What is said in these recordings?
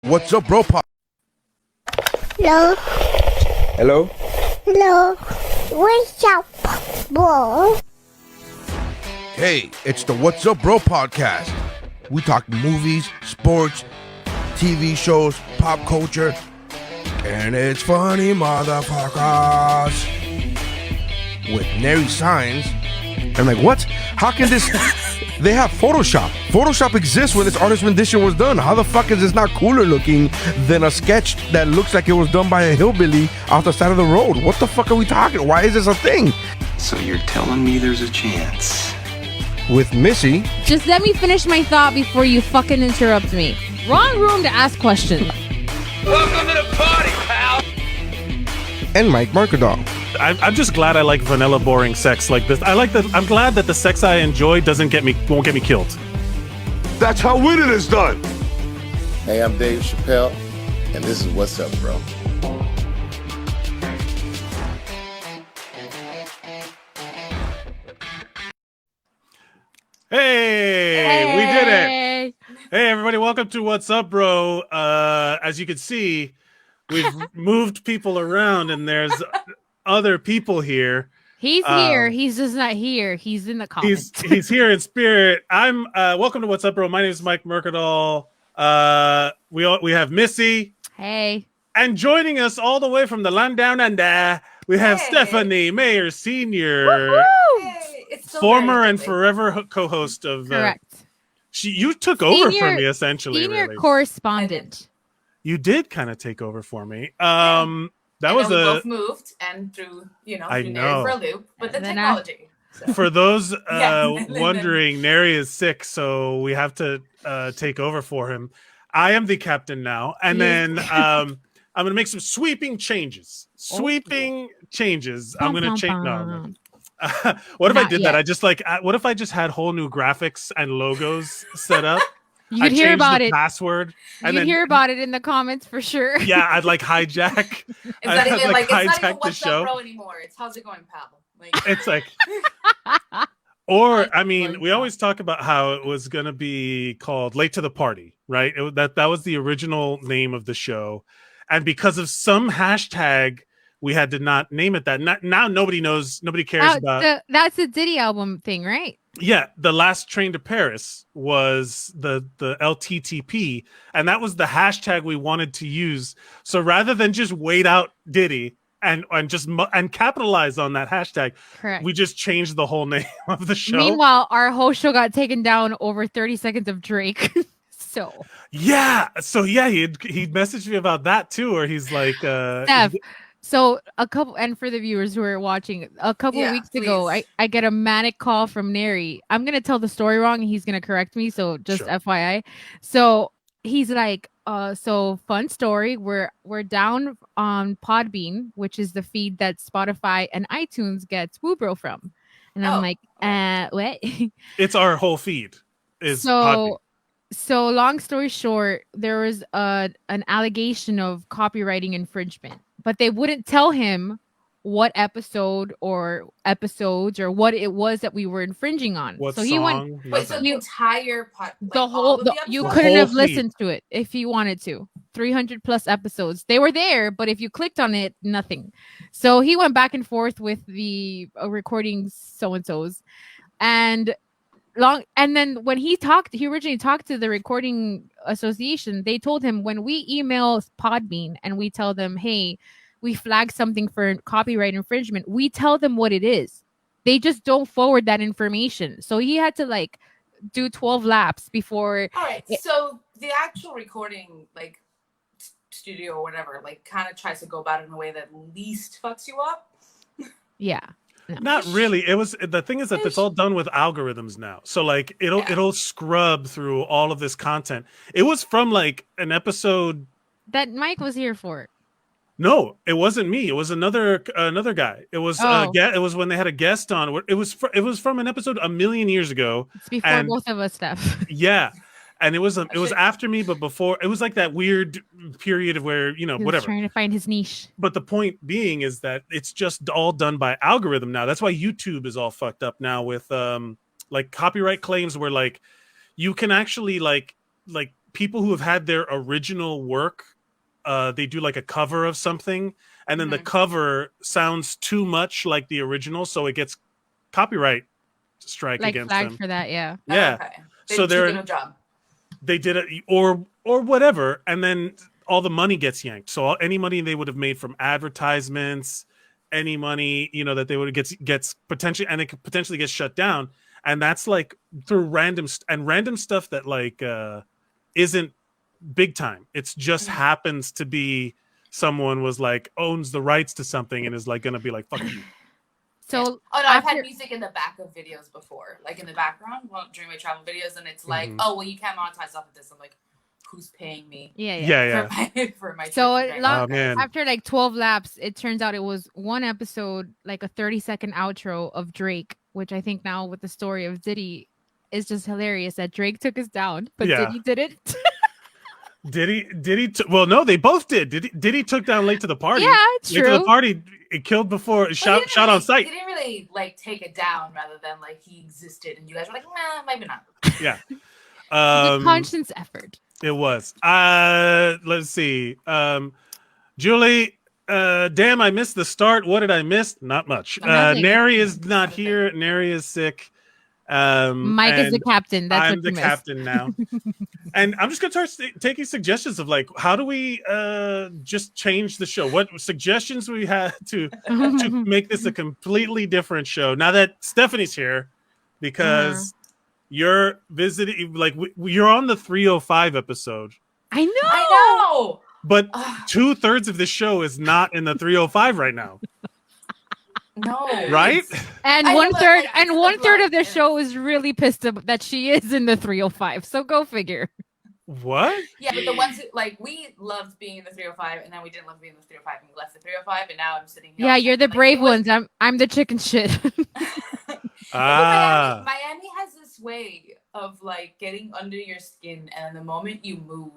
What's up, bro? Hello. Hello? Hello. What's up, bro? Hey, it's the What's Up, Bro podcast. We talk movies, sports, TV shows, pop culture, and it's funny, motherfuckers. With Nery signs. I'm like, what? How can this... They have Photoshop. Photoshop exists when this artist rendition was done. How the fuck is this not cooler looking than a sketch that looks like it was done by a hillbilly off the side of the road? What the fuck are we talking? Why is this a thing? So you're telling me there's a chance? With Missy. Just let me finish my thought before you fucking interrupt me. Wrong room to ask questions. Welcome to the party, pal! And Mike Markadal. I'm just glad I like vanilla boring sex like this. I'm glad that the sex I enjoy won't get me killed. That's how winning is done! Hey, I'm Dave Chappelle, and this is What's Up, Bro. Hey, we did it! Hey, everybody, welcome to What's Up, Bro. As you can see, we've moved people around, and there's other people here. He's here. He's just not here. He's in the comments. He's here in spirit. I'm welcome to What's Up, Bro. My name is Mike Mercadal. We have Missy. Hey. And joining us all the way from the land down under, we have Stephanie Meyer Senior. Former and forever co-host of Correct. You took over for me essentially. Senior really. correspondent. You did kind of take over for me. That I was know we both moved and threw Nery for a loop, but the technology. For those wondering, Nery is sick, so we have to take over for him. I am the captain now, and then I'm gonna make some sweeping changes. I'm gonna change. No. What if I did that? What if I just had whole new graphics and logos set up? You'd hear about it. Password. You'd hear about it in the comments for sure. Yeah, I'd like hijack. It's not even What's Up, Bro anymore. It's how's it going, pal? It's like, or I mean, we always talk about how it was gonna be called "Late to the Party," right? That was the original name of the show, and because of some hashtag, we had to not name it that. Now nobody knows. Nobody cares about. That's the Diddy album thing, right? Yeah, the last train to Paris was the LTTP, and that was the hashtag we wanted to use. So rather than just wait out Diddy and capitalize on that hashtag, correct, we just changed the whole name of the show. Meanwhile, our whole show got taken down over 30 seconds of Drake. he messaged me about that too, or he's like, Steph. So and for the viewers who are watching, a couple of weeks ago, I get a manic call from Nery. I'm going to tell the story wrong and he's going to correct me. So just sure. FYI. So he's like, so fun story. We're down on Podbean, which is the feed that Spotify and iTunes gets WuBro from. And I'm like, what? It's our whole feed is Podbean. So long story short, there was an allegation of copywriting infringement. But they wouldn't tell him what episode or episodes or what it was that we were infringing on. What so song? he went. Wait, so the entire pod, you couldn't have listened to it if you wanted to. 300 plus episodes. They were there, but if you clicked on it, nothing. So he went back and forth with the recordings so-and-sos. And then when he originally talked to the recording association, they told him when we email Podbean and we tell them, hey, we flagged something for copyright infringement, we tell them what it is. They just don't forward that information. So he had to do 12 laps before. All right. So the actual recording studio or whatever kind of tries to go about it in a way that least fucks you up. Yeah. No. Not really. The thing is that it's all done with algorithms now. So it'll scrub through all of this content. It was from an episode that Mike was here for. No, it wasn't me. It was another guy. It was it was when they had a guest on. It was from an episode a million years ago. It's before both of us, Steph. Yeah. And it was after me, but before. It was like that weird period of where, he was whatever. Trying to find his niche. But the point being is that it's just all done by algorithm now. That's why YouTube is all fucked up now with copyright claims where you can actually people who have had their original work, they do like a cover of something, and then the cover sounds too much like the original, so it gets copyright strike Like against flagged them. for that, yeah. Yeah. Okay. So They did they're a good job. they did it or whatever, and then all the money gets yanked. So any money they would have made from advertisements, any money that they would gets potentially, and it could potentially get shut down. And that's like through random stuff that like isn't big time. It's just happens to be someone was like owns the rights to something and is like gonna be like fuck you. So Oh no, I've had music in the back of videos before, like in the background during my travel videos, and it's like, oh well, you can't monetize off of this. I'm like, who's paying me? Yeah. For my So man. after like 12 laps, it turns out it was one episode, like a 30-second outro of Drake, which I think now with the story of Diddy is just hilarious that Drake took us down, but Yeah. Diddy didn't. Well, no, they both did. Diddy took down Late to the Party. Yeah, Late to the Party, it killed before, shot on sight. He didn't really like take it down, rather than like he existed, and you guys were like, nah, maybe not. Yeah. The conscience effort. It was. Let's see. Julie, damn, I missed the start. What did I miss? Not much. Nothing. Nery is not here. Nery is sick. Mike is the captain. That's I'm what the you missed. captain now. And I'm just gonna start taking suggestions of like, how do we just change the show? What suggestions we had to make this a completely different show now that Stephanie's here, because you're visiting, like you're on the 305 episode. I know. I know. But 2/3 of the show is not in the 305 right now. No. Right? And I know, one but, third like, and it's one the third blood. of the show is really pissed that she is in the 305. So go figure. What? Yeah, but the ones who, like, we loved being in the 305, and then we didn't love being in the 305, and we left the 305, and now I'm sitting here. Yeah, you're the like, brave it was- ones. I'm the chicken shit. Miami has this way of like getting under your skin, and the moment you move,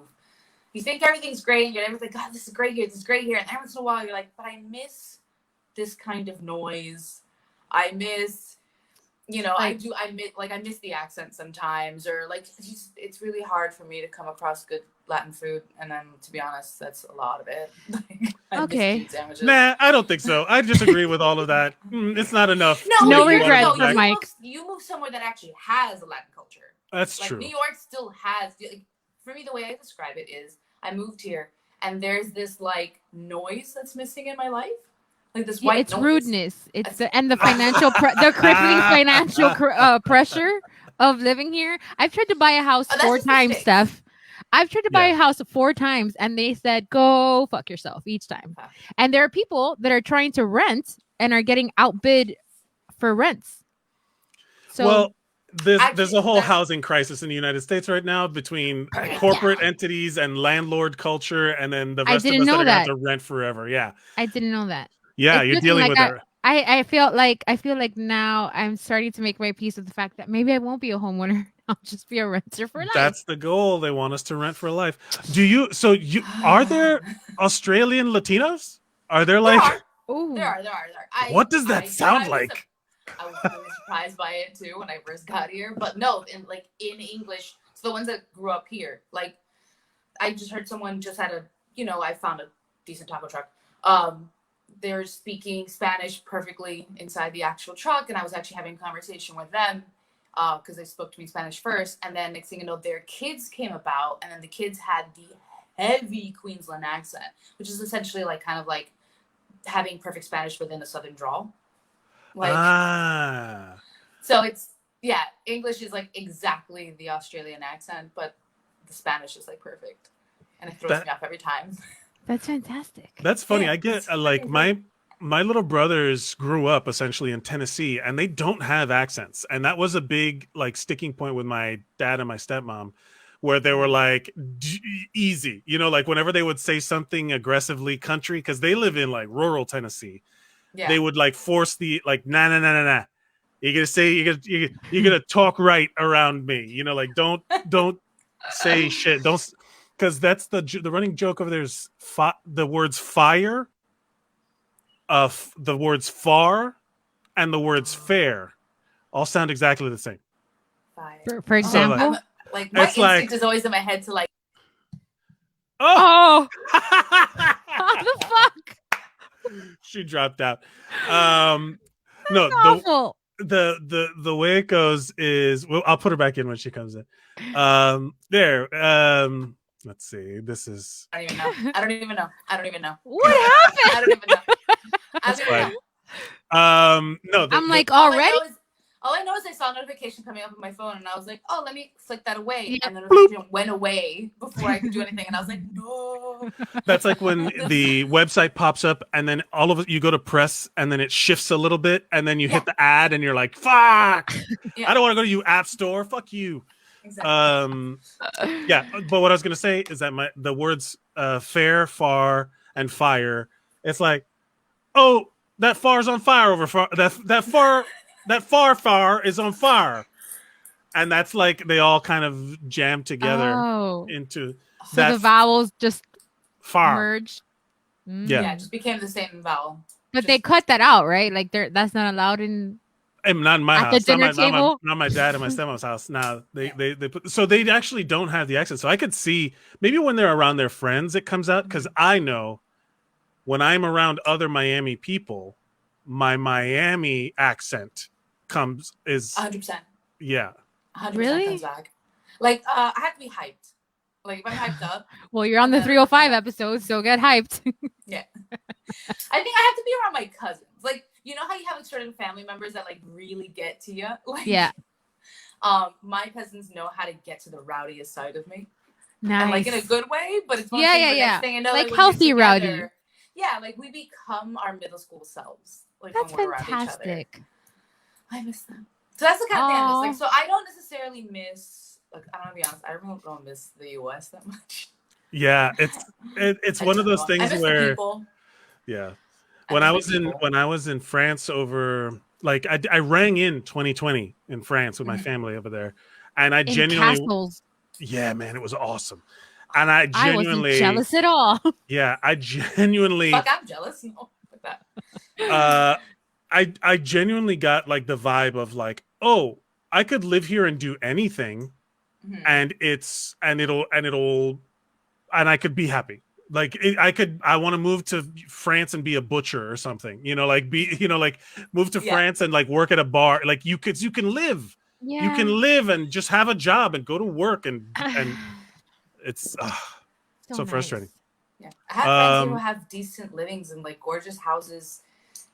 you think everything's great, and you're like, God, this is great here, this is great here, and every once in a while you're like, but I miss this kind of noise. I miss, I miss the accent sometimes, or like it's really hard for me to come across good Latin food, and then to be honest, that's a lot of it. I miss Okay. cheese sandwiches. Nah, I don't think so. I disagree with all of that. It's not enough. No you're- regrets no, for you Mike. You move somewhere that actually has a Latin culture. That's Like true. New York still has. Like, for me, the way I describe it is, I moved here, and there's this like noise that's missing in my life, like this white It's noise. rudeness. It's the financial the crippling financial pressure of living here. I've tried to buy a house Oh, that's 4 just times, mistake. Steph. I've tried to buy a house 4 times, and they said go fuck yourself each time. Okay. And there are people that are trying to rent and are getting outbid for rents. So Well, there's Actually, a whole that's- housing crisis in the United States right now between corporate entities and landlord culture, and then the I rest of didn't us that know are going to have that. to rent forever. Yeah, I didn't know that. yeah, It's you're looking dealing like with that. I feel like now I'm starting to make my peace with the fact that maybe I won't be a homeowner. I'll just be a renter for life. That's the goal. They want us to rent for life. Are there Australian Latinos? Are there like Ooh. There are. what does that sound like? I was really surprised by it too when I first got here, but no, in English, so the ones that grew up here, like I just heard someone just had I found a decent taco truck. They're speaking Spanish perfectly inside the actual truck, and I was actually having a conversation with them because they spoke to me Spanish first, and then next thing you know, their kids came about, and then the kids had the heavy Queensland accent, which is essentially like kind of like having perfect Spanish within a Southern drawl. So it's English is like exactly the Australian accent, but the Spanish is like perfect, and it throws me off every time. That's fantastic. That's funny. Yeah, I get it's like really my little brothers grew up essentially in Tennessee, and they don't have accents, and that was a big like sticking point with my dad and my stepmom, where they were like easy, like whenever they would say something aggressively country, because they live in like rural Tennessee, they would like force the like nah. You're gonna say you're gonna talk right around me, like don't say shit, don't. Because that's the running joke over there is the words fire, the words far, and the words fair all sound exactly the same. Fire. For example, My It's like- instinct is always in my head to like Oh, how the fuck? She dropped out. No, Awful. the way it goes is, well, I'll put her back in when she comes in. There. Let's see. This is. I don't even know. What happened? I don't even know. That's I don't even fine. know. No. I'm like, already? All I know is I saw a notification coming up on my phone, and I was like, "Oh, let me flick that away." Yep. And the notification went away before I could do anything, and I was like, "No." That's like when the website pops up, and then all of it, you go to press, and then it shifts a little bit, and then you hit the ad, and you're like, "Fuck! Yeah. I don't want to go to you App Store. Fuck you." Exactly. Yeah. But what I was gonna say is that the words fair, far, and fire. It's like, oh, that far's on fire over far. That far is on fire, and that's like they all kind of jam together into. So the vowels just far merged. Yeah, it just became the same vowel. But they cut that out, right? Like that's not allowed in. Not in my At house. the dinner table? Not my dad and my stepmom's house. Nah, they put, so they actually don't have the accent. So I could see maybe when they're around their friends, it comes out, because I know when I'm around other Miami people, my Miami accent is 100%. Yeah. 100% Really? comes back. Like, I have to be hyped. Like, if I'm hyped up. Well, you're on the 305 episode, so get hyped. Yeah. I think I have to be around my cousins. Like, you know how you have like certain family members that like really get to you? Like, Yeah. My cousins know how to get to the rowdiest side of me. Nice. And like in a good way, but it's one Yeah, thing yeah, the yeah. next thing I know, Like when we're healthy together- rowdy. Yeah, like we become our middle school selves. Like That's when we're around each other. fantastic. I miss them. So that's the kind of thing I miss. Like, so I don't necessarily miss. Like, I'm gonna be honest. I really don't miss the U.S. that much. Yeah, it's one of those things I miss the where people. yeah. When I was in France over, like I rang in 2020 in France with my family over there, and I In genuinely castles. yeah, man, it was awesome. And I genuinely wasn't jealous at all. Yeah, I genuinely Fuck, I'm jealous. No, like that. I genuinely got like the vibe of like, oh, I could live here and do anything, and I could be happy. Like I want to move to France and be a butcher or something, like move to France and like work at a bar. Like you can live, Yeah. you can live and just have a job and go to work and it's so nice. frustrating. Yeah, I have friends who have decent livings and like gorgeous houses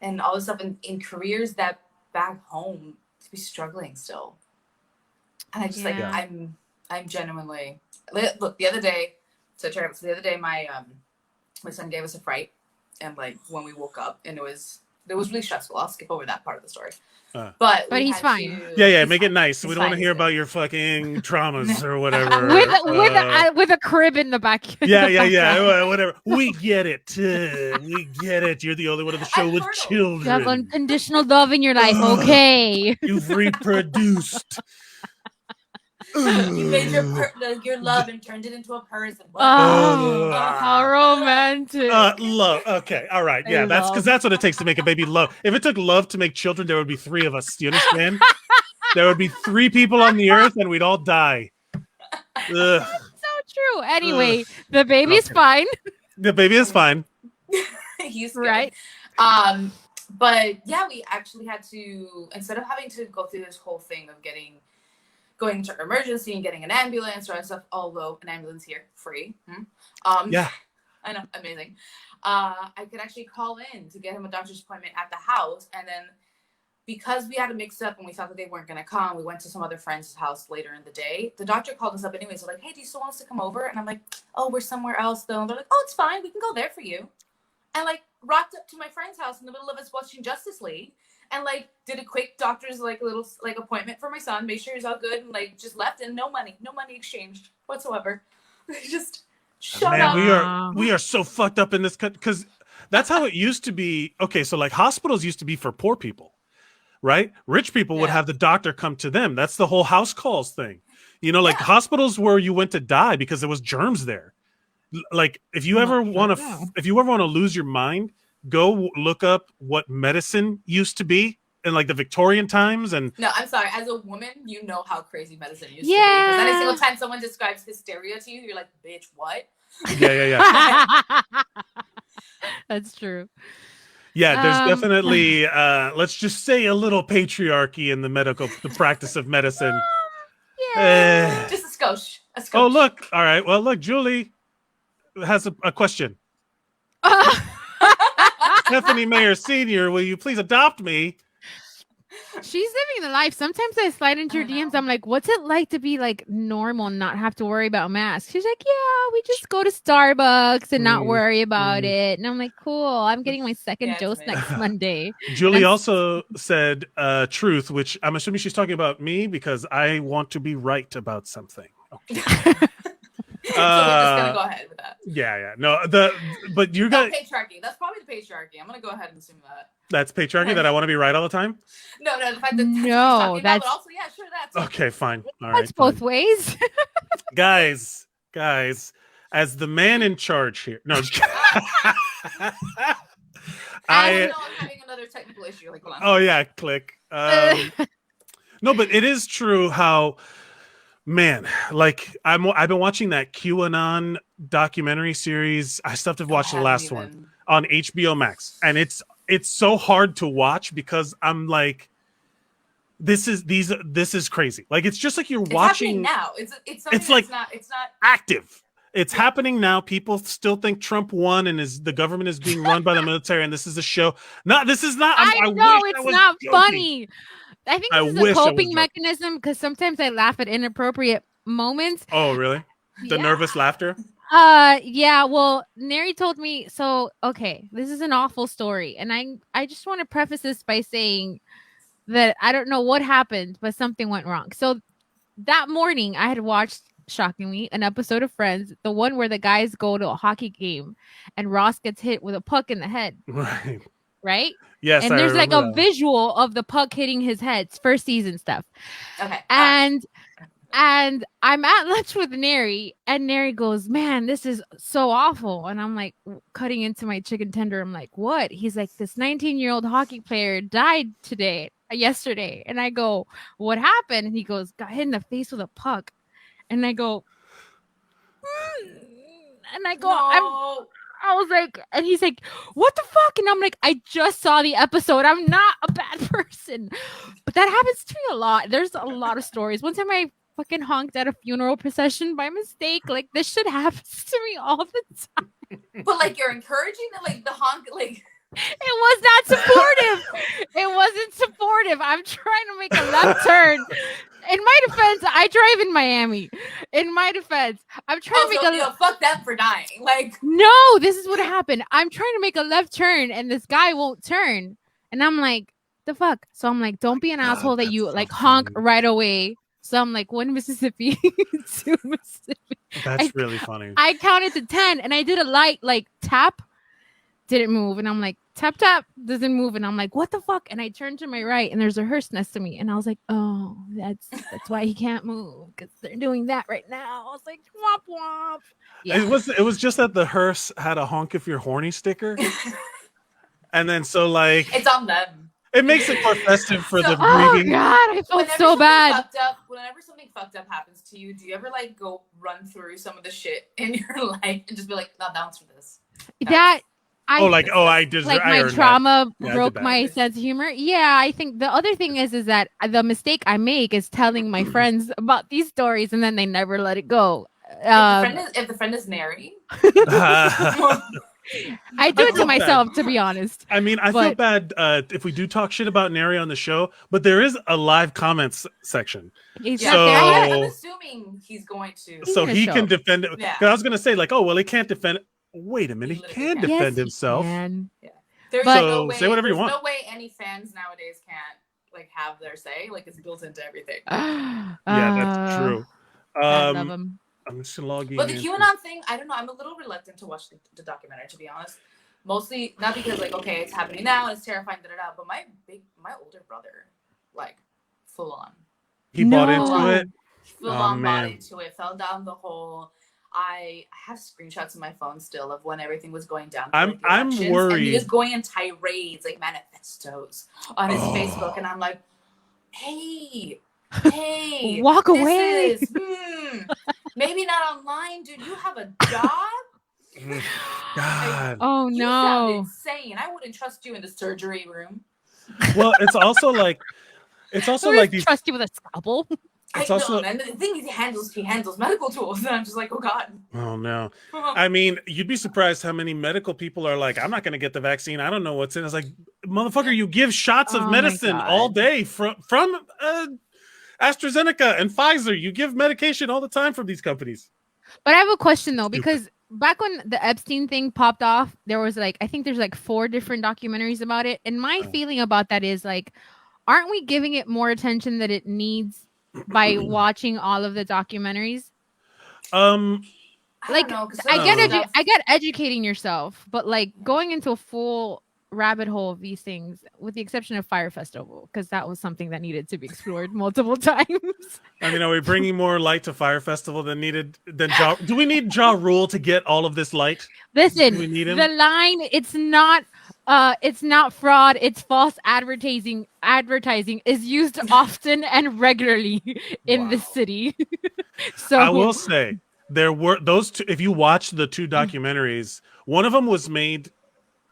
and all this stuff in careers that back home to be struggling still. And I just like I'm genuinely look the other day. So the other day my son gave us a fright, and like when we woke up, and it was really stressful. I'll skip over that part of the story. But he's fine. Yeah, make it nice. We he's don't want to fine, hear he's about your fucking traumas or whatever. with a crib in the back. Yeah, whatever. We get it. We get it. You're the only one of the show with children. You have unconditional love in your life. Okay. You've reproduced. You made your love and turned it into a person. Oh, how romantic. Love. Okay. All right. Yeah, that's what it takes to make a baby love. If it took love to make children, there would be 3 of us. Do you understand? There would be 3 people on the earth and we'd all die. That's so true. Anyway, the baby's fine. The baby is fine. He's good. Right. But yeah, we actually had to, instead of having to go through this whole thing of going to emergency and getting an ambulance or stuff, although an ambulance here free. Yeah, I know, amazing. I could actually call in to get him a doctor's appointment at the house, and then because we had a mix up and we thought that they weren't going to come, we went to some other friend's house later in the day. The doctor called us up anyway, so like, hey, do you still want us to come over? And I'm like, oh, we're somewhere else though. And they're like, oh, it's fine, we can go there for you. And like rocked up to my friend's house in the middle of us watching Justice League. And like did a quick doctor's like little like appointment for my son, made sure he's all good, and like just left, and no money exchanged whatsoever. Just shut up. We are so fucked up in this country because that's how it used to be. Okay, so like hospitals used to be for poor people, right? Rich people would have the doctor come to them. That's the whole house calls thing. Like hospitals where you went to die because there was germs there. Like if you ever want to lose your mind, go look up what medicine used to be in like the Victorian times. And no, I'm sorry. As a woman, you know how crazy medicine used to be. Because every single time someone describes hysteria to you, you're like, bitch, what? Yeah. That's true. Yeah, there's definitely let's just say a little patriarchy in the practice of medicine. Yeah. Just a skosh. Oh, look. All right. Well, look, Julie has a question. Stephanie Meyer Senior, will you please adopt me? She's living the life. Sometimes I slide into your DMs. I'm like, what's it like to be like normal and not have to worry about masks? She's like, yeah, we just go to Starbucks and not worry about it. And I'm like, cool. I'm getting my second dose next Monday. Julie also said truth, which I'm assuming she's talking about me because I want to be right about something. Okay. So we're just gonna go ahead with that. Yeah. No, but you got patriarchy. That's probably the patriarchy. I'm gonna go ahead and assume that. That's patriarchy, that I want to be right all the time? No, the fact that that's but also, yeah, sure, that's okay, fine. All right, both ways. guys, as the man in charge here. No, I'm having another technical issue. Like, oh yeah, click. No, but it is true how, man, like I've been watching that QAnon documentary series. I still have to watch the last one on HBO Max, and it's so hard to watch because I'm like, this is crazy. Like it's just like you're watching now. It's like it's not active. It's happening now. People still think Trump won and the government is being run by the military, and this is a show. No, this is not. I know it's not funny. I think this is a coping mechanism because sometimes I laugh at inappropriate moments. Oh, really? The nervous laughter? Yeah, well, Nery told me, so okay, this is an awful story, and I just want to preface this by saying that I don't know what happened, but something went wrong. So that morning I had watched, shockingly, an episode of Friends, the one where the guys go to a hockey game and Ross gets hit with a puck in the head. Right? Yes. And there's like a visual of the puck hitting his head. It's first season stuff. Okay. And I'm at lunch with Nery, and Nery goes, man, this is so awful. And I'm like, cutting into my chicken tender. I'm like, what? He's like, this 19-year-old hockey player died yesterday. And I go, what happened? And he goes, got hit in the face with a puck. And I go, and I go, no. I was like, and he's like, what the fuck? And I'm like, I just saw the episode. I'm not a bad person. But that happens to me a lot. There's a lot of stories. One time I fucking honked at a funeral procession by mistake. Like, this shit happens to me all the time. But like, you're encouraging the the honk, like. It was not supportive. It wasn't supportive. I'm trying to make a left turn. In my defense, I drive in Miami. In my defense, I'm trying to make fuck them for dying. Like, no, this is what happened. I'm trying to make a left turn, and this guy won't turn, and I'm like, the fuck. So I'm like, don't be an asshole that you like honk right away. So I'm like, 1 Mississippi, 2 Mississippi. That's really funny. I counted to 10, and I did a light like tap. Didn't move, and I'm like, tap doesn't move, and I'm like, what the fuck? And I turned to my right, and there's a hearse next to me, and I was like, oh, that's why he can't move, because they're doing that right now. I was like, womp womp. Yeah. It was just that the hearse had a honk if you're horny sticker, and then so like it's on them. It makes it more festive for the Oh breathing. God, I felt so bad. Whenever something fucked up happens to you, do you ever like go run through some of the shit in your life and just be like, no, that one's for this? I deserve, like my trauma broke my sense of humor. Yeah, I think the other thing is that the mistake I make is telling my friends about these stories, and then they never let it go. If the friend is Nery, I do it to myself, to be honest. I mean, I feel bad if we do talk shit about Nery on the show, but there is a live comments section. I'm assuming he's going to. So he can defend it. Yeah. I was going to say, like, oh, well, he can't defend it. Wait a minute, he can defend himself. Yeah. Say whatever you want. There's no way any fans nowadays can't like have their say. Like, it's built into everything. Yeah, that's true. I love him. I'm just logging. But the QAnon thing, I don't know. I'm a little reluctant to watch the documentary, to be honest. Mostly not because like, okay, it's happening now and it's terrifying, but my older brother, like, full on. He bought into it. Full on bought into it. Fell down the hole. I have screenshots on my phone still of when everything was going down. I'm worried. And he was going in tirades, like manifestos, on his Facebook, and I'm like, hey, walk away. Maybe not online, dude. You have a job? God. Oh You sound no. insane. I wouldn't trust you in the surgery room. Well, it's also like these. Trust you with a scalpel. It's I also. know, and the thing is, he handles medical tools, and I'm just like, oh god. Oh no. I mean, you'd be surprised how many medical people are like, I'm not going to get the vaccine. I don't know what's in. It's like, motherfucker, you give shots of Oh my medicine God. all day from AstraZeneca and Pfizer. You give medication all the time from these companies. But I have a question though, Stupid. because back when the Epstein thing popped off, there was like, I think there's like 4 different documentaries about it. And my feeling about that is like, aren't we giving it more attention that it needs by watching all of the documentaries? I don't know, 'cause some stuff- I get educating yourself, but like going into a full rabbit hole of these things, with the exception of Fire Festival, because that was something that needed to be explored multiple times. I mean, are we bringing more light to Fire Festival than needed? Do we need Ja Rule to get all of this light? Listen, Do we need him? the line, it's not fraud, it's false advertising is used often and regularly in the city. So I will say there were those two. If you watch the 2 documentaries, one of them was made,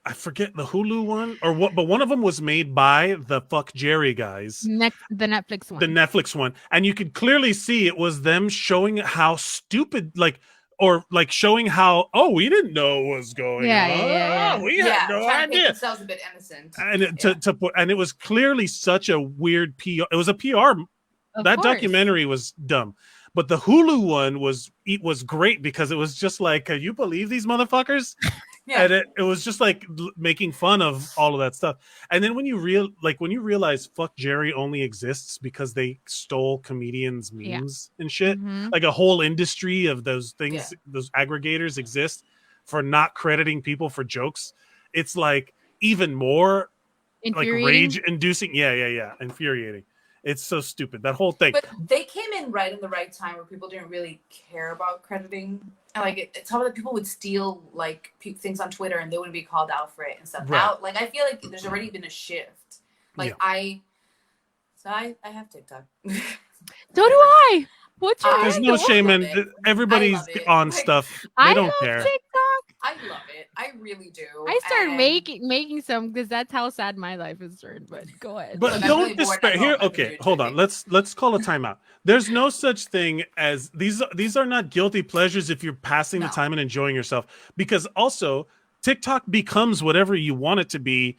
I forget the Hulu one or what, but one of them was made by the Fuck Jerry guys. the Netflix one. The Netflix one. And you could clearly see it was them showing how stupid, showing how, we didn't know what was going on. Yeah. We had no trying to make idea. themselves a bit innocent. And and it was clearly such a weird PR. It was a PR. That documentary was dumb. But the Hulu one was great because it was just like, can you believe these motherfuckers? Yeah. And it was just like making fun of all of that stuff. And then when you realize Fuck Jerry only exists because they stole comedians' memes and shit, like a whole industry of those things, those aggregators exist for not crediting people for jokes. It's like even more like rage inducing. Yeah. Infuriating. It's so stupid, that whole thing. But they came in right in the right time where people didn't really care about crediting. And like it's how that people would steal like things on Twitter and they wouldn't be called out for it and stuff. Right. Now, like I feel like there's already been a shift. Like I have TikTok. So do I. What's your There's handle? no shame in everybody's on stuff. They don't care. TikTok. I love it. I really do. I started making some because that's how sad my life is turned. But go ahead. But don't despair. Here, okay, hold on. Let's call a timeout. There's no such thing as these are not guilty pleasures if you're passing the time and enjoying yourself. Because also TikTok becomes whatever you want it to be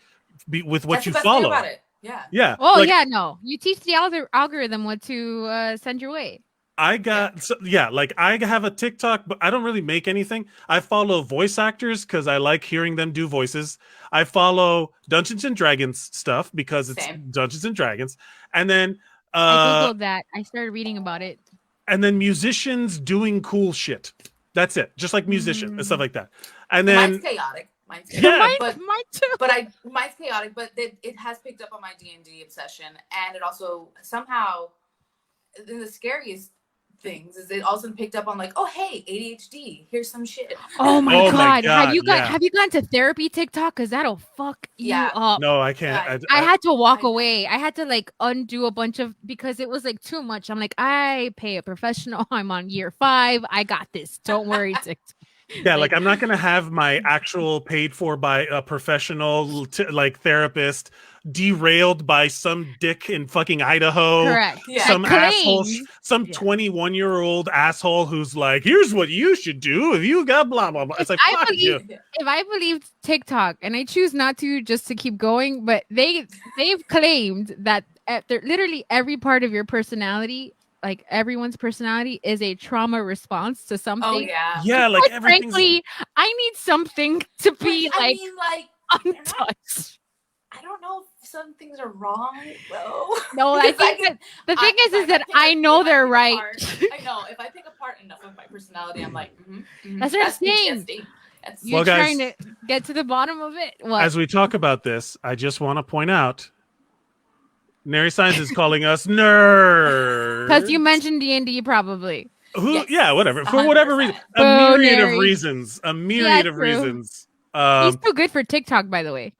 with what you follow. About it. Yeah. Yeah. Oh no. You teach the algorithm what to send your way. I have a TikTok, but I don't really make anything. I follow voice actors because I like hearing them do voices. I follow Dungeons and Dragons stuff because it's Dungeons and Dragons. And then I googled that. I started reading about it. And then musicians doing cool shit. That's it. Just like musicians and stuff like that. And then mine's chaotic. Mine too. Mine's chaotic, but it has picked up on my D&D obsession, and it also somehow, the scariest things is it also picked up on like, oh hey, ADHD, here's some shit. Oh my god. Have you gone to therapy TikTok? Because that'll fuck you up. No, I can't. I had to walk away. I had to like undo a bunch of, because it was like too much. I'm like, I pay a professional. I'm on year 5. I got this. Don't worry, TikTok. Yeah, like I'm not gonna have my actual paid for by a professional therapist derailed by some dick in fucking Idaho. Correct. Yeah. Some asshole, some 21-year-old asshole who's like, here's what you should do if you got blah blah blah. It's like, fuck you. If I believed TikTok, and I choose not to just to keep going, but they've claimed that literally every part of your personality, like everyone's personality, is a trauma response to something. Oh yeah. Yeah, like everything's... frankly, I need something to be untouched. I don't know if some things are wrong though. No, I think that the thing is that I know they're right. I know if I pick apart enough of my personality, I'm like, that's what I'm saying. You're trying to get to the bottom of it. What? As we talk about this, I just want to point out, Nery Science is calling us nerds. Because you mentioned D&D probably. Yeah, whatever. For 100%. whatever reason. A myriad of reasons. He's too good for TikTok, by the way.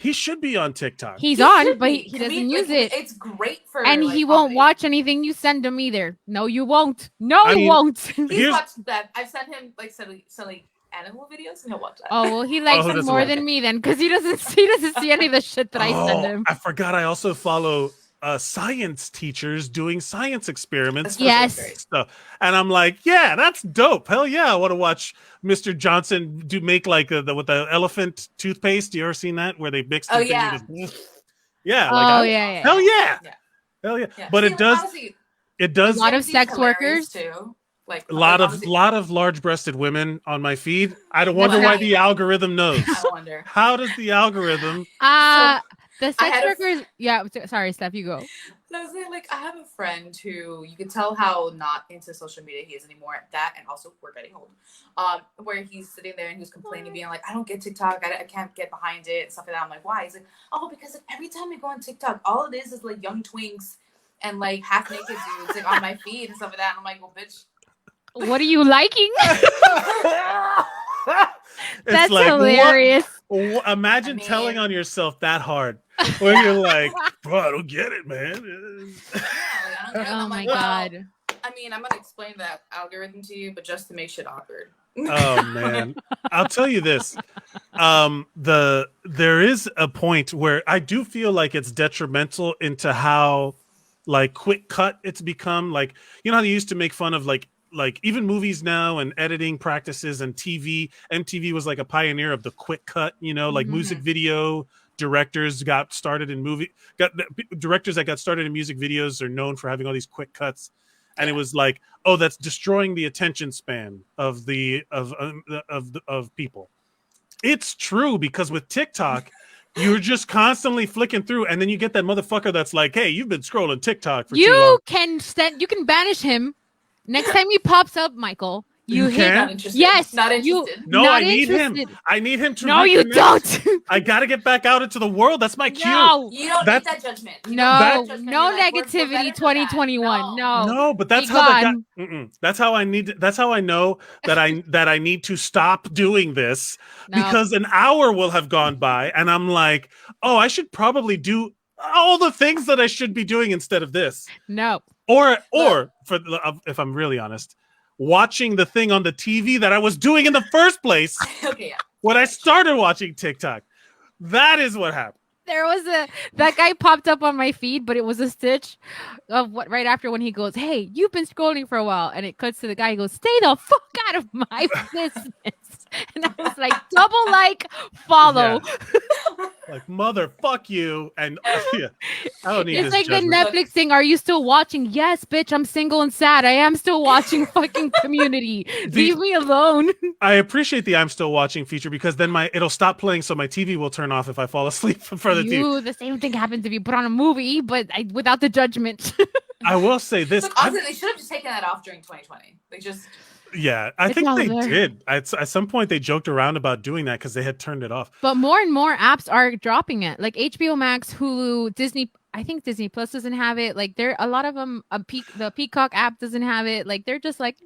He should be on TikTok. He's He on, should but be. he doesn't Like, use it. It's great for. And like, he won't comedy. watch anything you send him either. No, you won't. No, I you mean, won't. He's watched that. I've sent him like silly animal videos, and he'll watch that. Oh well, he likes who it doesn't more like than it? me then, because he doesn't see any of the shit that I send him. I forgot. I also follow science teachers doing science experiments. That's Yes. great. Stuff. And I'm like, yeah, that's dope. Hell yeah, I want to watch Mr. Johnson make like with the elephant toothpaste. You ever seen that where they mix? Oh, the thing yeah. and just- yeah. Oh, Like, yeah. Hell yeah. Yeah. Hell yeah. Yeah. But See, it does. honestly, It does. A lot of He's sex hilarious, workers. too. Like A lot honestly, of large-breasted women on my feed. I don't wonder That's why right. the algorithm knows. I wonder. How does the algorithm? The I sex had a workers. Yeah, sorry, Steph, you go. And I was saying, like, I have a friend who you can tell how not into social media he is anymore. That, and also we're getting old. Where he's sitting there and he was complaining, being like, I don't get TikTok. I can't get behind it and stuff like that. I'm like, why? He's like, oh, because like, every time you go on TikTok, all it is like young twinks and like half naked dudes like on my feed and stuff like that. And I'm like, well, bitch. What are you liking? It's That's like, hilarious. Imagine I mean- telling on yourself that hard when you're like, bro, I don't get it, man. Yeah, like, I don't get it. And Oh I'm my like, well, god. I mean, I'm gonna explain that algorithm to you, but just to make shit awkward. Oh man, I'll tell you this. There is a point where I do feel like it's detrimental into how like quick cut it's become. Like, you know how they used to make fun of like even movies now and editing practices and TV. MTV was like a pioneer of the quick cut, you know, like music video directors got started in directors that got started in music videos are known for having all these quick cuts. And it was like, oh, that's destroying the attention span of people. It's true, because with TikTok, you're just constantly flicking through, and then you get that motherfucker that's like, hey, you've been scrolling TikTok for too long. You can banish him. Next time he pops up, Michael, you hit. can? Not interested. Yes, Not you- interested. No, Not I need interested. him. I need him to. No, you reconnect. don't. I gotta get back out into the world. That's my cue. No, You don't That's- need that judgment. You no, don't need that judgment. no You're like, we're negativity. better than 2021. that. No. No, but that's Be how that gone. got. That's how I need. That's how I know that I need to stop doing this, No. because an hour will have gone by, and I'm like, oh, I should probably do all the things that I should be doing instead of this. No. Or if I'm really honest, watching the thing on the TV that I was doing in the first place Okay, yeah. when I started watching TikTok. That is what happened. There was that guy popped up on my feed, but it was a stitch of what right after when he goes, "Hey, you've been scrolling for a while," and it cuts to the guy. He goes, "Stay the fuck out of my business," and I was like, "Double like, follow." Like, mother, fuck you. And yeah, I don't need It's this like judgment. the Netflix thing. Are you still watching? Yes, bitch. I'm single and sad. I am still watching fucking Community. Leave me alone. I appreciate the I'm still watching feature, because then it'll stop playing, so my TV will turn off if I fall asleep in front of the TV. The same thing happens if you put on a movie, but without the judgment. I will say this. Look, honestly, they should have just taken that off during 2020. Like, just Yeah, I It's think all they there. did. At some point, they joked around about doing that because they had turned it off. But more and more apps are dropping it, like HBO Max, Hulu, Disney. I think Disney Plus doesn't have it. Like, there a lot of them. The Peacock app doesn't have it. Like, they're just like,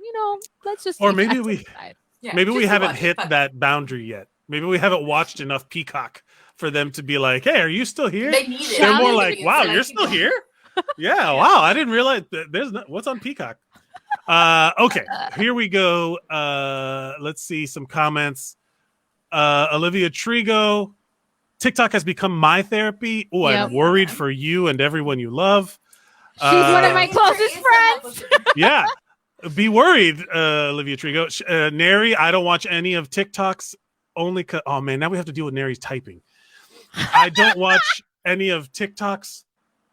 let's just. Or leave maybe that we- aside. yeah, Maybe just we to haven't watch it. hit Fuck. that boundary yet. Maybe we haven't watched enough Peacock for them to be like, "Hey, are you still here?" They need it. They're Shall more we? like, "Wow, you're still here." Yeah, wow, I didn't realize there's what's on Peacock. Okay, here we go. Let's see some comments. Olivia Trigo, TikTok has become my therapy. Oh, Yep. I'm worried for you and everyone you love. She's one of my It's closest friends. Yeah, be worried, Olivia Trigo. Nery, I don't watch any of TikToks only. Oh man, now we have to deal with Nery's typing. I don't watch any of TikToks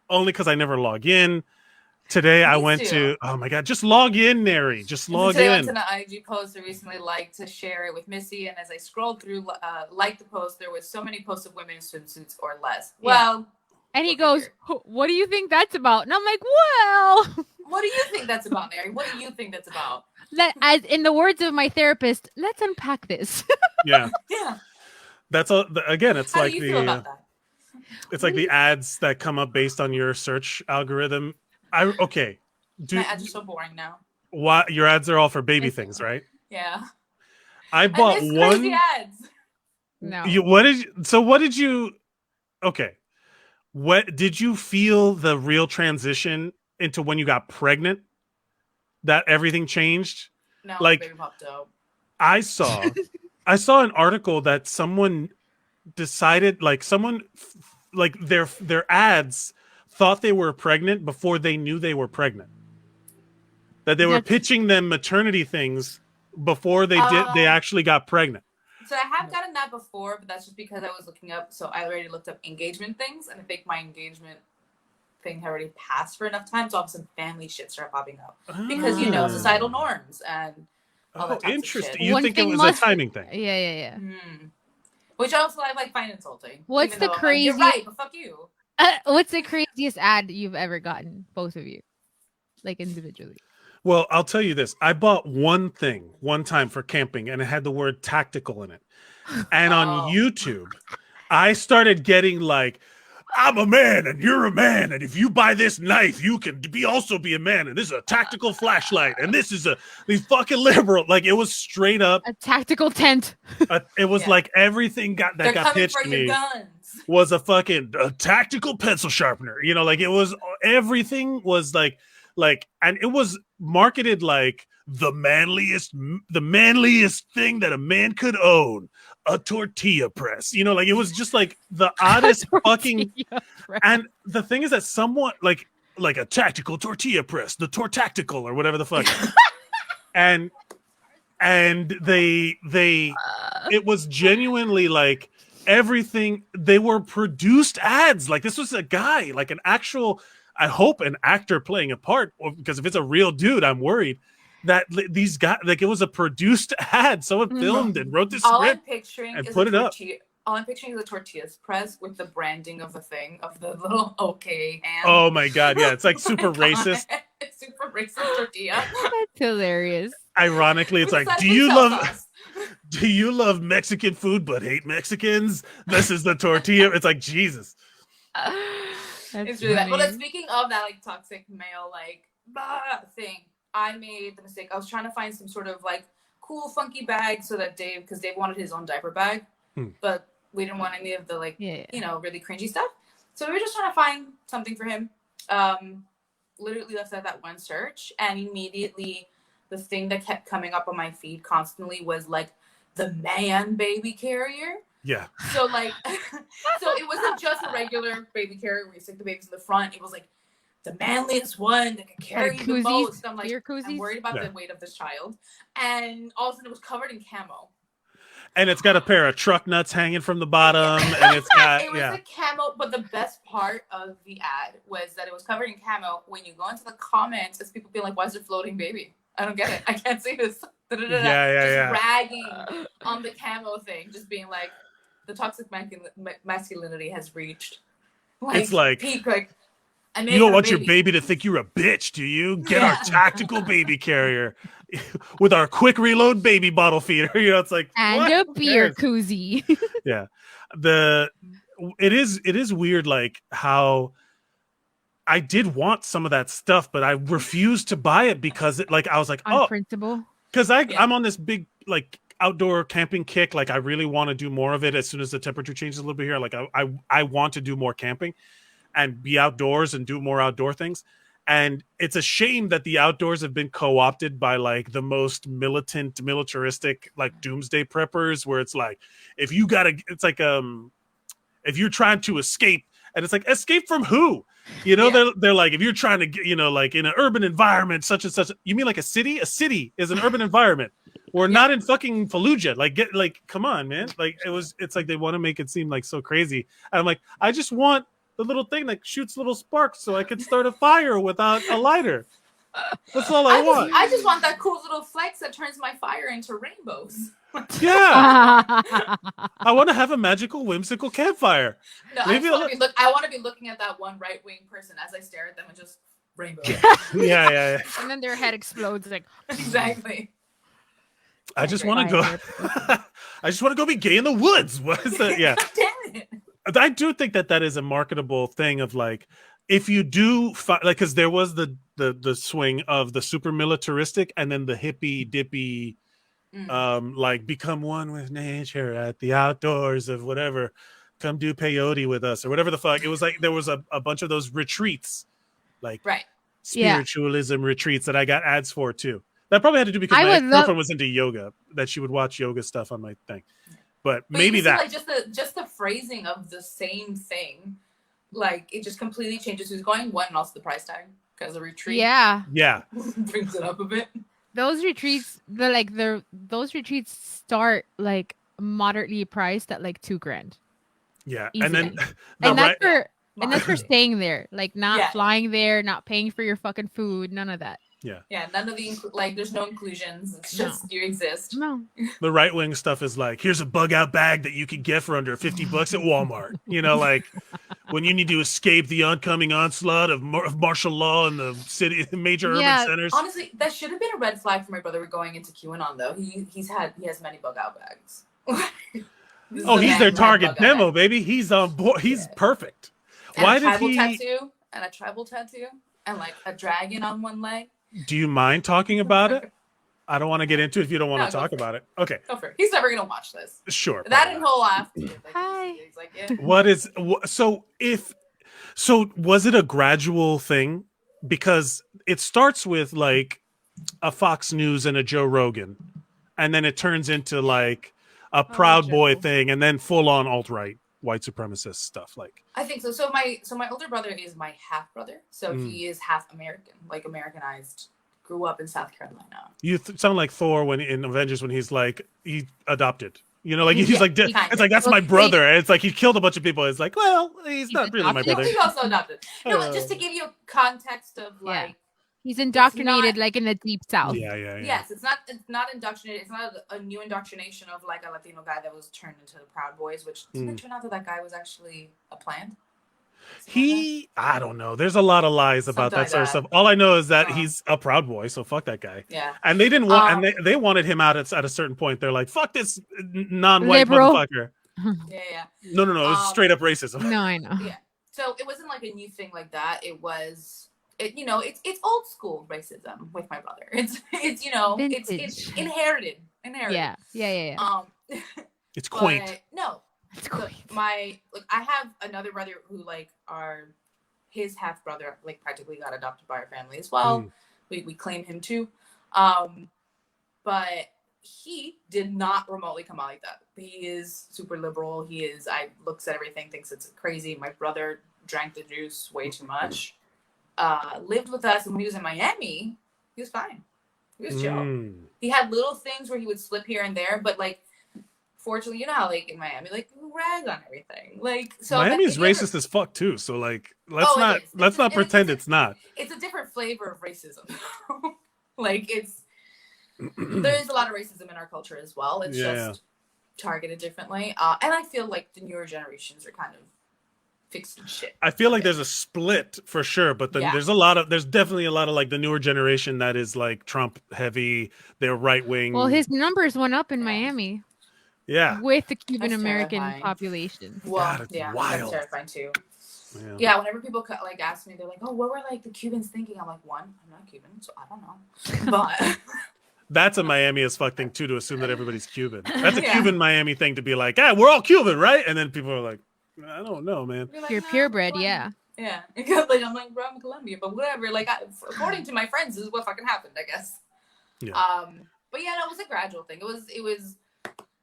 only because I never log in. Today I Me went too. to. Oh my god, just log in, Nery. Just log Today I in. went to an IG post I recently liked to share it with Missy, and as I scrolled through, liked the post, there was so many posts of women in swimsuits or less. Yeah. Well, And he Go goes, figure. "What do you think that's about?" And I'm like, "Well, what do you think that's about, Mary? What do you think that's about? as in the words of my therapist, let's unpack this." Yeah, Yeah. that's all. Again, it's How like do you feel about that? it's like the ads that come up based on your search algorithm. Okay. My ads are so boring now. What your ads are all for baby things, right? Yeah. I bought I miss one. crazy ads. No. What did you? okay. What did you feel the real transition into when you got pregnant? That everything changed? No, Like, baby popped out. I saw an article that someone decided, like like their ads thought they were pregnant before they knew they were pregnant. That they were pitching them maternity things before they actually got pregnant. So I have gotten that before, but that's just because I was looking up. So I already looked up engagement things, and I think my engagement thing had already passed for enough time. So all of a sudden, family shit started popping up because societal norms and all that type interesting. Of shit. You think it was a timing thing? Yeah. Which also I like find insulting. What's the craziest? You're right, but fuck you. What's the craziest ad you've ever gotten, both of you, like individually? Well, I'll tell you this. I bought one thing one time for camping, and it had the word tactical in it. And on YouTube, I started getting like, I'm a man and you're a man, and if you buy this knife, you can also be a man, and this is a tactical flashlight, and this is these fucking liberal. Like, it was straight up a tactical tent. It was like everything got pitched to me was a tactical pencil sharpener. You know, like it was everything was like, and it was marketed like the manliest thing that a man could own, a tortilla press. You know, like it was just like the oddest fucking press. And the thing is that somewhat like a tactical tortilla press, the Tortactical or whatever the fuck. and they it was genuinely like everything. They were produced ads. Like, this was a guy, like an actual, I hope, an actor playing a part, because if it's a real dude, I'm worried that these guys, like, it was a produced ad. Someone filmed and wrote this script and put it up. All I'm picturing is a tortillas press with the branding of the thing, of the little OK hand. Oh my God, yeah. It's like super racist. It's super racist tortilla. That's hilarious. Ironically, it's like, do you love Mexican food but hate Mexicans? This is the tortilla. It's like, Jesus. It's really that. But speaking of that, like, toxic male, like, thing, I made the mistake. I was trying to find some sort of like cool, funky bag so that because Dave wanted his own diaper bag, but we didn't want any of the really cringy stuff. So we were just trying to find something for him. Literally left out that one search, and immediately the thing that kept coming up on my feed constantly was like the man baby carrier. Yeah. So like, so it wasn't just a regular baby carrier where you stick the babies in the front. It was like the manliest one that could carry the most. I'm like, I'm worried about the weight of this child. And all of a sudden it was covered in camo. And it's got a pair of truck nuts hanging from the bottom. And it's got, it was a camo. But the best part of the ad was that it was covered in camo. When you go into the comments, it's people being like, why is there floating baby? I don't get it. I can't see this. Just ragging on the camo thing. Just being like, the toxic masculinity has reached. Like, it's like, peak, like, you don't want your baby to think you're a bitch, do you? Get our tactical baby carrier with our quick reload baby bottle feeder. You know, it's like, and a beer koozie. Yeah, it is weird, like how I did want some of that stuff, but I refused to buy it because I was like, on principle, because I'm on this big like outdoor camping kick. Like, I really want to do more of it as soon as the temperature changes a little bit here. Like, I want to do more camping and be outdoors and do more outdoor things. And it's a shame that the outdoors have been co-opted by like the most militant, militaristic, like doomsday preppers, where it's like, if you're trying to escape, and it's like, escape from who? You know, they're like, if you're trying to get, like in an urban environment, such and such, you mean like a city? A city is an urban environment. We're not in fucking Fallujah. Like, come on, man. Like, it's like they want to make it seem like so crazy. And I'm like, I just want the little thing that shoots little sparks so I can start a fire without a lighter. That's all I want. I just want that cool little flex that turns my fire into rainbows. Yeah. I want to have a magical, whimsical campfire. No, I want to be looking at that one right-wing person as I stare at them and just rainbows. Yeah. And then their head explodes. Like, exactly. I just want to go. I just want to go be gay in the woods. What is that? Yeah. Damn it. I do think that is a marketable thing of like, if you do like, because there was the swing of the super militaristic and then the hippy dippy, like become one with nature at the outdoors of whatever come do peyote with us or whatever the fuck. It was like there was a bunch of those retreats, like Right. spiritualism retreats that I got ads for too. That probably had to do because my girlfriend was into yoga, that she would watch yoga stuff on my thing. But maybe you see, that like just the phrasing of the same thing, like it just completely changes who's going what and also the price tag because the retreat brings it up a bit. Those retreats, those retreats start like moderately priced at like $2,000. Yeah, Easily. and then that's for staying there, like not flying there, not paying for your fucking food, none of that. Yeah, none of the there's no inclusions. It's just you exist. No. The right wing stuff is like, here's a bug out bag that you can get for under $50 at Walmart. You know, like when you need to escape the oncoming onslaught of martial law in the city, major urban centers. Honestly, that should have been a red flag for my brother going into QAnon though. He has many bug out bags. He's their target demo, baby. He's on board. He's perfect. And why did he? A tribal tattoo and like a dragon on one leg. Do you mind talking about it? I don't want to get into it if you don't want to talk about it. Okay. Go for it. He's never gonna watch this. Sure. That and he'll laugh. Hi. He's like, yeah. So was it a gradual thing? Because it starts with like a Fox News and a Joe Rogan, and then it turns into like a Proud Boy thing, and then full on alt-right white supremacist stuff. Like I think so. So my older brother is my half brother, so he is half American, like Americanized. Grew up in South Carolina. You sound like Thor when in Avengers when he's like he adopted. You know, like he's like it's like that's my brother. And it's like he killed a bunch of people. It's like, well, he's not really my brother. He also adopted. No, but just to give you context of like he's indoctrinated like in the deep south. Yeah. Yes, it's not indoctrinated. It's not a new indoctrination of like a Latino guy that was turned into the Proud Boys, which didn't it turn out that guy was actually a plant? I don't know. There's a lot of lies about that sort of stuff. All I know is that he's a Proud Boy, so fuck that guy. Yeah. And they didn't want, and they wanted him out at a certain point. They're like, fuck this non-white motherfucker. Yeah. No. It was straight up racism. No, I know. Yeah. So it wasn't like a new thing like that. It was, it's old school racism with my brother. It's it's inherited. Yeah. It's quaint. No. I have another brother who his half brother practically got adopted by our family as well. We claim him too, but he did not remotely come out like that. He is super liberal. Looks at everything, thinks it's crazy. My brother drank the juice way too much. Lived with us, and when he was in Miami, he was fine. He was chill. He had little things where he would slip here and there, but fortunately, you know how in Miami, we rag on everything. So Miami's racist as fuck too. So let's not pretend it's not. It's a different flavor of racism. There's a lot of racism in our culture as well. It's just targeted differently. And I feel like the newer generations are kind of fixing shit. I feel like there's a split for sure, but then there's definitely a lot of the newer generation that is Trump heavy. They're right wing. Well, his numbers went up in Miami. Yeah, with the Cuban American population. Well, God, wild. That's terrifying too. Yeah, whenever people ask me, they're like, "Oh, what were the Cubans thinking?" I'm like, "One, I'm not Cuban, so I don't know." But that's a Miami as fuck thing too, to assume that everybody's Cuban. That's a Cuban Miami thing to be like, we're all Cuban, right? And then people are like, I don't know, man. You're purebred, yeah. Yeah, I'm like, bro, I'm Colombia, but whatever. According to my friends, this is what fucking happened, I guess. Yeah. But yeah, no, it was a gradual thing. It was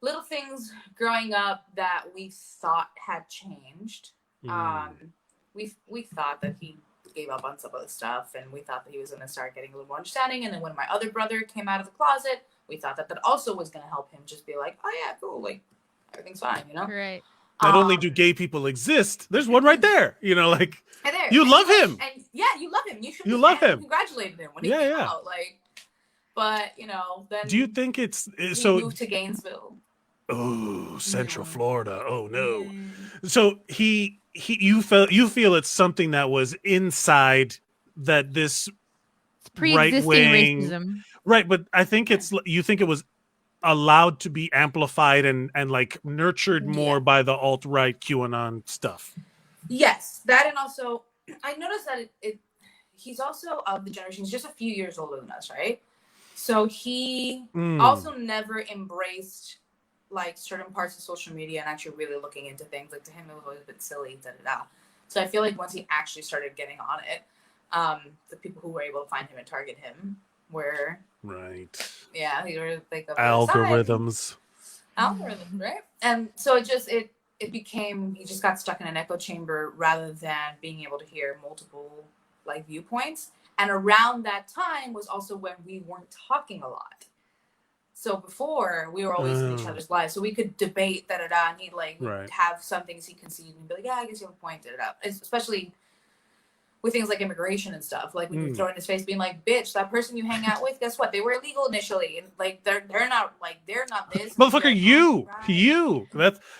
little things growing up that we thought had changed. We thought that he gave up on some of the stuff, and we thought that he was going to start getting a little more understanding. And then when my other brother came out of the closet, we thought that also was going to help him just be like, oh yeah, cool, everything's fine, Right. Not only do gay people exist, there's one right there. You love him. And you love him. You love him. Congratulated him when he came out. But then do you think he moved to Gainesville? Oh, Central Florida. Oh no. So you feel it's something that was inside that this pre-existing racism. Right, but I think you think it was allowed to be amplified and nurtured more by the alt-right QAnon stuff. Yes, that, and also I noticed that he's also of the generation, he's just a few years older than us, right? So he also never embraced like certain parts of social media and actually really looking into things. Like to him, it was always a bit silly, So I feel like once he actually started getting on it, the people who were able to find him and target him were right. Yeah, he were like Algorithms, right? And so it became, he just got stuck in an echo chamber rather than being able to hear multiple like viewpoints. And around that time was also when we weren't talking a lot. So before we were always in each other's lives, so we could debate and he'd like have some things he conceded and be like, yeah, I guess you have a point, especially with things like immigration and stuff. Like when you throw it in his face, being like, bitch, that person you hang out with, guess what? They were illegal initially, and like they're not this. Motherfucker, you.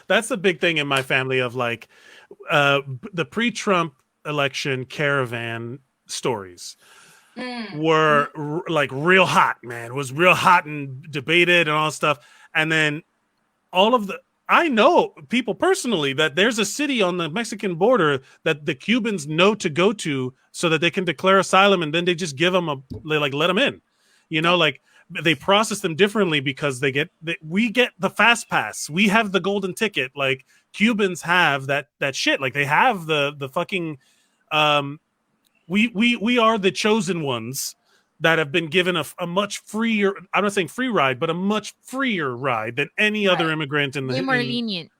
That's the big thing in my family of like the pre-Trump election caravan stories were like real hot, man. It was real hot and debated and all stuff. And then I know people personally that there's a city on the Mexican border that the Cubans know to go to so that they can declare asylum, and then they just give them let them in. You know, like they process them differently because we get the fast pass. We have the golden ticket. Like Cubans have that shit. Like they have the fucking we are the chosen ones that have been given a much freer, I'm not saying free ride, but a much freer ride than any other immigrant in the way more lenient.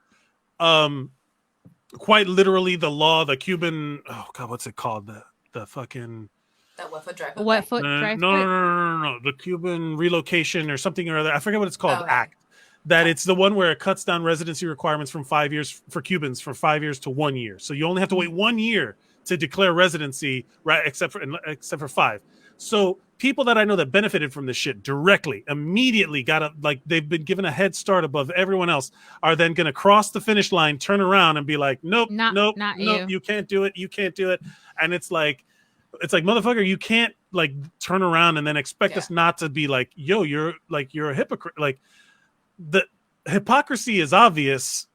Quite literally the law, the Cuban, oh God, what's it called? The fucking that wet foot dry foot. No. The Cuban relocation or something or other. I forget what it's called. Act. That it's the one where it cuts down residency requirements from 5 years for Cubans from 5 years to 1 year. So you only have to wait 1 year to declare residency, right? Except for 5. So people that I know that benefited from this shit directly, immediately they've been given a head start above everyone else, are then going to cross the finish line, turn around and be like, nope, you can't do it. You can't do it. And it's like, motherfucker, you can't like turn around and then expect us not to be like, yo, you're a hypocrite. Like the hypocrisy is obvious.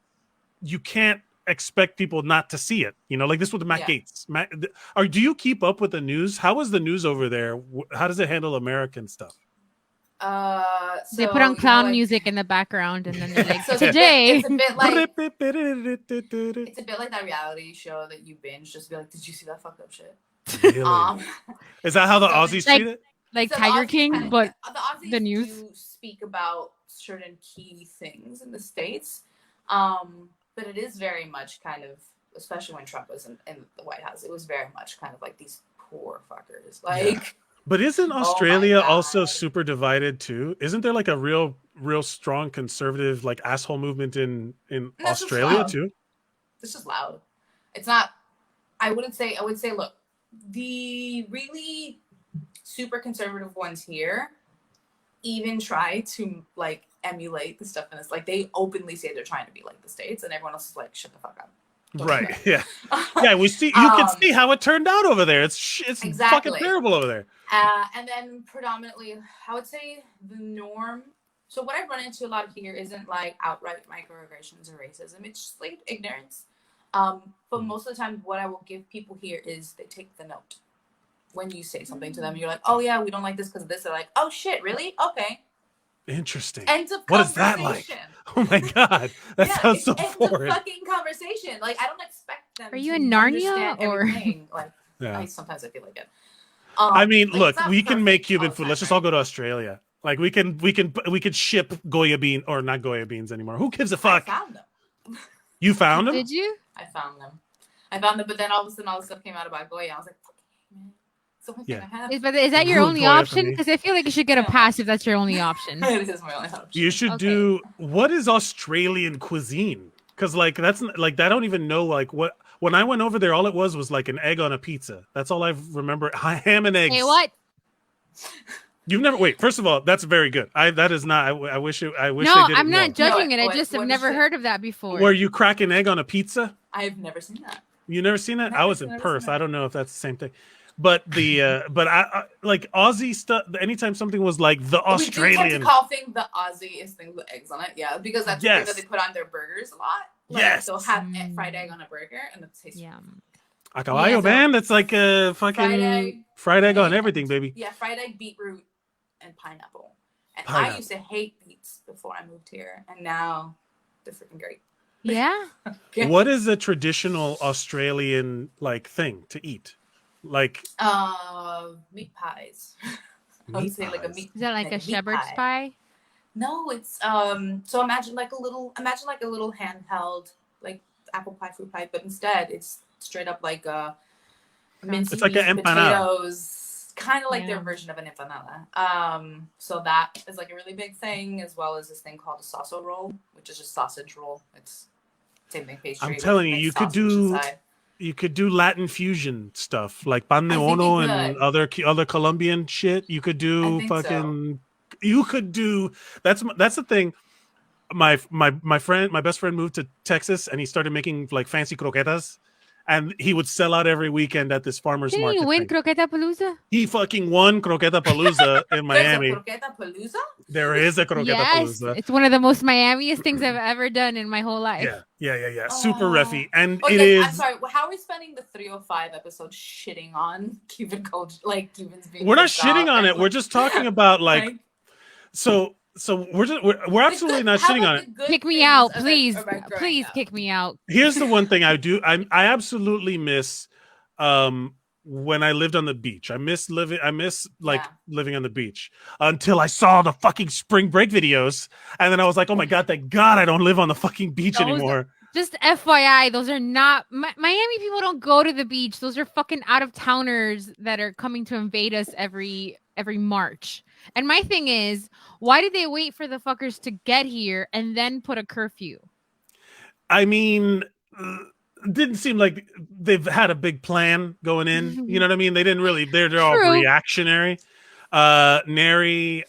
You can't expect people not to see it, you know, like this with Matt Gaetz. Do you keep up with the news? How is the news over there? How does it handle American stuff? They put on clown music in the background, and then they're like, so today it's a bit like that reality show that you binge, just be like, did you see that fucked up shit? Really? Is that how the Aussies treat it? Like so Tiger King, but the Aussies the news do speak about certain key things in the States. But it is very much kind of, especially when Trump was in the White House, it was very much kind of like these poor fuckers. Like, but isn't Australia also super divided too? Isn't there like a real strong conservative like asshole movement in Australia too? This is loud. It's not. I would say, look, the really super conservative ones here even try to like emulate the stuff in this. Like they openly say they're trying to be like the States, and everyone else is like, shut the fuck up. Right. Yeah. Yeah. We see. You can see how it turned out over there. It's exactly. fucking terrible over there. And then predominantly, I would say the norm. So what I run into a lot here isn't like outright microaggressions or racism. It's just like ignorance. But most of the time, what I will give people here is they take the note. When you say something to them, you're like, oh yeah, we don't like this because of this. They're like, oh shit, really? Okay. Interesting. End of what is that like? Oh my god, that sounds so foreign. Fucking conversation. Like I don't expect them. Are you in Narnia or? Like, yeah. Sometimes I feel like it. I mean, look, we can make Cuban food. Let's just all go to Australia. Like we can ship Goya bean or not Goya beans anymore. Who gives a fuck? I found them. You found them? Did you? I found them, but then all of a sudden all the stuff came out about Goya. I was like, man. Is that your only option? Because I feel like you should get a pass if that's your only option. It is my only option. You should do what is Australian cuisine? Because like that's like I don't even know like what. When I went over there, all it was like an egg on a pizza. That's all I remember. Ham and eggs. Hey, what? You've never wait. First of all, that's very good. That is not. I wish. No, they did I'm not judging it. I just have never heard of that before. Where you crack an egg on a pizza? I've never seen that. You never seen that? I was in Perth. I don't know if that's the same thing. But the but I like Aussie stuff. Anytime something was like the Australian, we do tend to call thing the Aussie is thing with eggs on it. Yeah, because that's the thing that they put on their burgers a lot. Like, they'll have fried egg on a burger, and it tastes yum. A caballo, man. That's like a fucking fried egg on everything, baby. Yeah, fried egg, beetroot, and pineapple. And Pineapple. I used to hate beets before I moved here, and now they're freaking great. Yeah. Okay. What is a traditional Australian like thing to eat? Like Meat pies. I would meat say like a pies? meat. Is that like a meat shepherd's pie? No, it's so imagine like a little handheld like apple pie, fruit pie, but instead it's straight up like minced It's like an meat, empanada. potatoes, kind of like their version of an empanada. So that is like a really big thing, as well as this thing called a sausage roll, which is just sausage roll. It's same thing, pastry. I'm telling you, with you could sausage do inside. you could do Latin fusion stuff like pan de I think ono we and could. other Colombian shit. You could do think so. fucking. You could do that's the thing. My best friend moved to Texas and he started making like fancy croquetas, and he would sell out every weekend at this farmer's Didn't market you win thing. Croqueta Palooza? He fucking won Croqueta Palooza in Miami. There's a croqueta palooza? There is a Croqueta Yes, Palooza. it's one of the most Miamiest things I've ever done in my whole life. Yeah. Super refy. And Oh, it yes, is. I'm sorry. How are we spending the 305 episode shitting on Cuban culture? Like Cubans being. We're not pissed shitting off on and, it. We're just talking about like. So we're absolutely not how shitting about on it. the good Kick me things out, about- please. about growing Please up? kick me out. Here's the one thing I do. I absolutely miss when I lived on the beach. I miss living on the beach until I saw the fucking spring break videos. And then I was like, oh my God, thank God I don't live on the fucking beach anymore. Just FYI, those are not Miami people don't go to the beach. Those are fucking out of towners that are coming to invade us every March. And my thing is, why did they wait for the fuckers to get here and then put a curfew? I mean, didn't seem like they've had a big plan going in. You know what I mean? They didn't really. They're all True. reactionary. Nery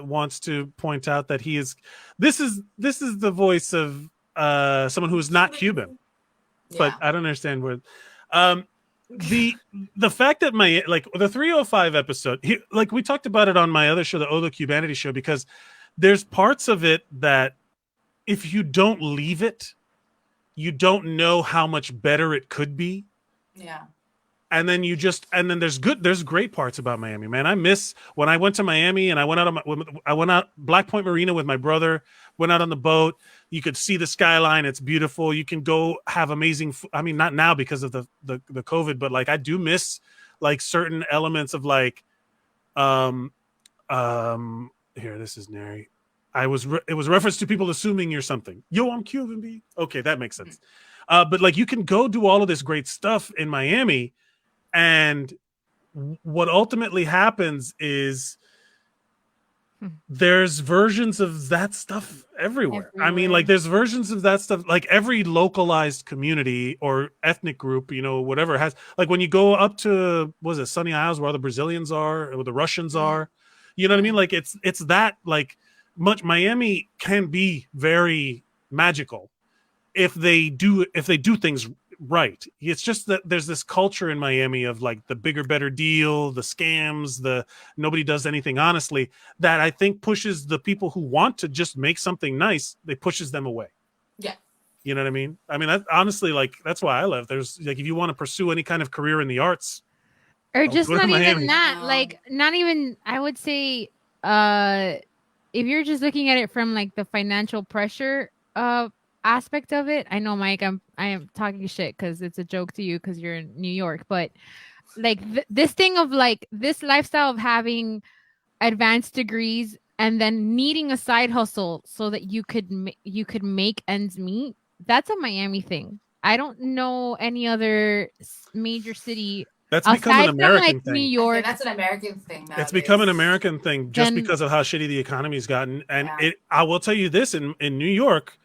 wants to point out that he is. This is the voice of someone who is not Cuban, but I don't understand where. The fact that my like the 305 episode, like we talked about it on my other show, the Odo Cubanity show, because there's parts of it that if you don't leave it, you don't know how much better it could be. Yeah. And then there's great parts about Miami, man. I miss when I went to Miami and I went out Black Point Marina with my brother, went out on the boat. You could see the skyline. It's beautiful. You can go have amazing. I mean, not now because of the COVID, but like I do miss like certain elements of like, here, this is Nery. It was reference to people assuming you're something. Yo, I'm Cuban, B. Okay, that makes sense. But like you can go do all of this great stuff in Miami, and what ultimately happens is there's versions of that stuff everywhere. I mean, like there's versions of that stuff, like every localized community or ethnic group, you know, whatever has, like when you go up to, what is it, Sunny Isles where all the Brazilians are, or the Russians are, you know what I mean? Like it's that like much. Miami can be very magical if they do things right. It's just that there's this culture in Miami of like the bigger, better deal, the scams, the nobody does anything honestly, that I think pushes the people who want to just make something nice, they pushes them away. Yeah. You know what I mean? I mean, that honestly, like, that's why I left. There's like, if you want to pursue any kind of career in the arts, Or just go to not Miami. even that. Like, not even, I would say, if you're just looking at it from like the financial pressure aspect of it, I know, Mike, I am talking shit because it's a joke to you because you're in New York, but like this thing of like this lifestyle of having advanced degrees and then needing a side hustle so that you could make ends meet, that's a Miami thing. I don't know any other major city. That's become an American from, like, thing. New York. That's an American thing now. It's become an American thing just Then- because of how shitty the economy's gotten. And Yeah. I will tell you this, in New York,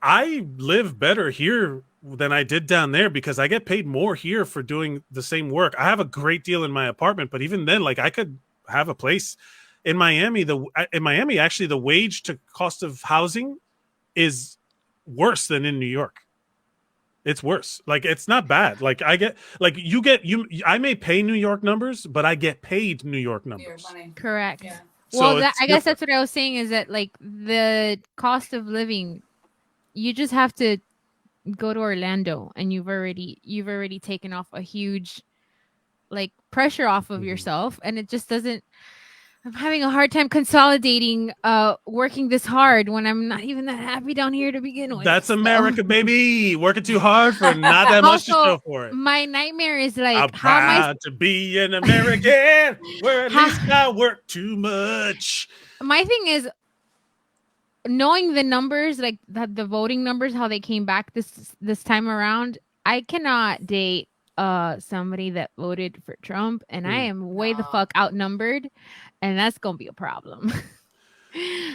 I live better here than I did down there because I get paid more here for doing the same work. I have a great deal in my apartment, but even then, like I could have a place in Miami. Actually, the wage to cost of housing is worse than in New York. It's worse. Like it's not bad. Like I may pay New York numbers, but I get paid New York numbers. Correct. Yeah. Well, So I guess that's what I was saying is that like the cost of living, you just have to go to Orlando and you've already taken off a huge like pressure off of yourself, and it just doesn't. I'm having a hard time consolidating working this hard when I'm not even that happy down here to begin with. That's so. America, baby. Working too hard for not that much to show for it. My nightmare is like, I'm proud to be an American where at least I work too much. My thing is knowing the numbers, like the voting numbers, how they came back this time around. I cannot date somebody that voted for Trump, and I am way the fuck outnumbered, and that's gonna be a problem.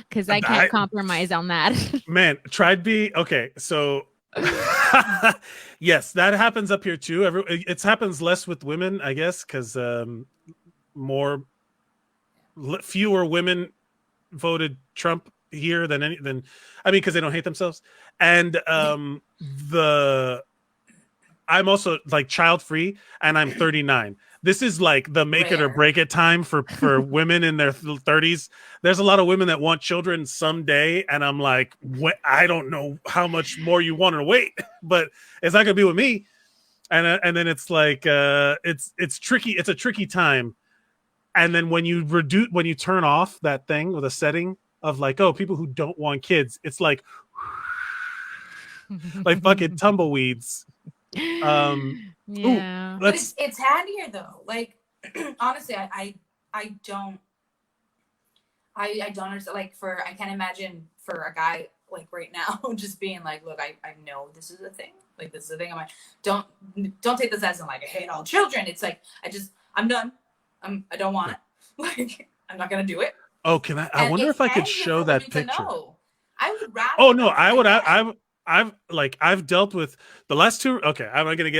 Because I can't compromise on that. Man, tried be okay. So yes, that happens up here too. It happens less with women, I guess, because fewer women voted Trump here than I mean, because they don't hate themselves. And I'm also like child free, and I'm 39. This is like the make it or break it time for women in their 30s. There's a lot of women that want children someday, and I'm like, I don't know how much more you want to wait, but it's not gonna be with me. And then it's like it's tricky. It's a tricky time. And then when you turn off that thing with a setting of like, oh, people who don't want kids, it's like like fucking tumbleweeds. Yeah, but it's handier though. Like honestly, I don't understand. Like I can't imagine for a guy like right now just being like, look, I know this is a thing. Like this is a thing. I'm like, don't take this as in like I hate all children. It's like I'm done. I don't want it. Like I'm not gonna do it. Oh, can I? I wonder if I could show that picture. I would rather. Oh no, I would. I've dealt with the last two. Okay, I'm gonna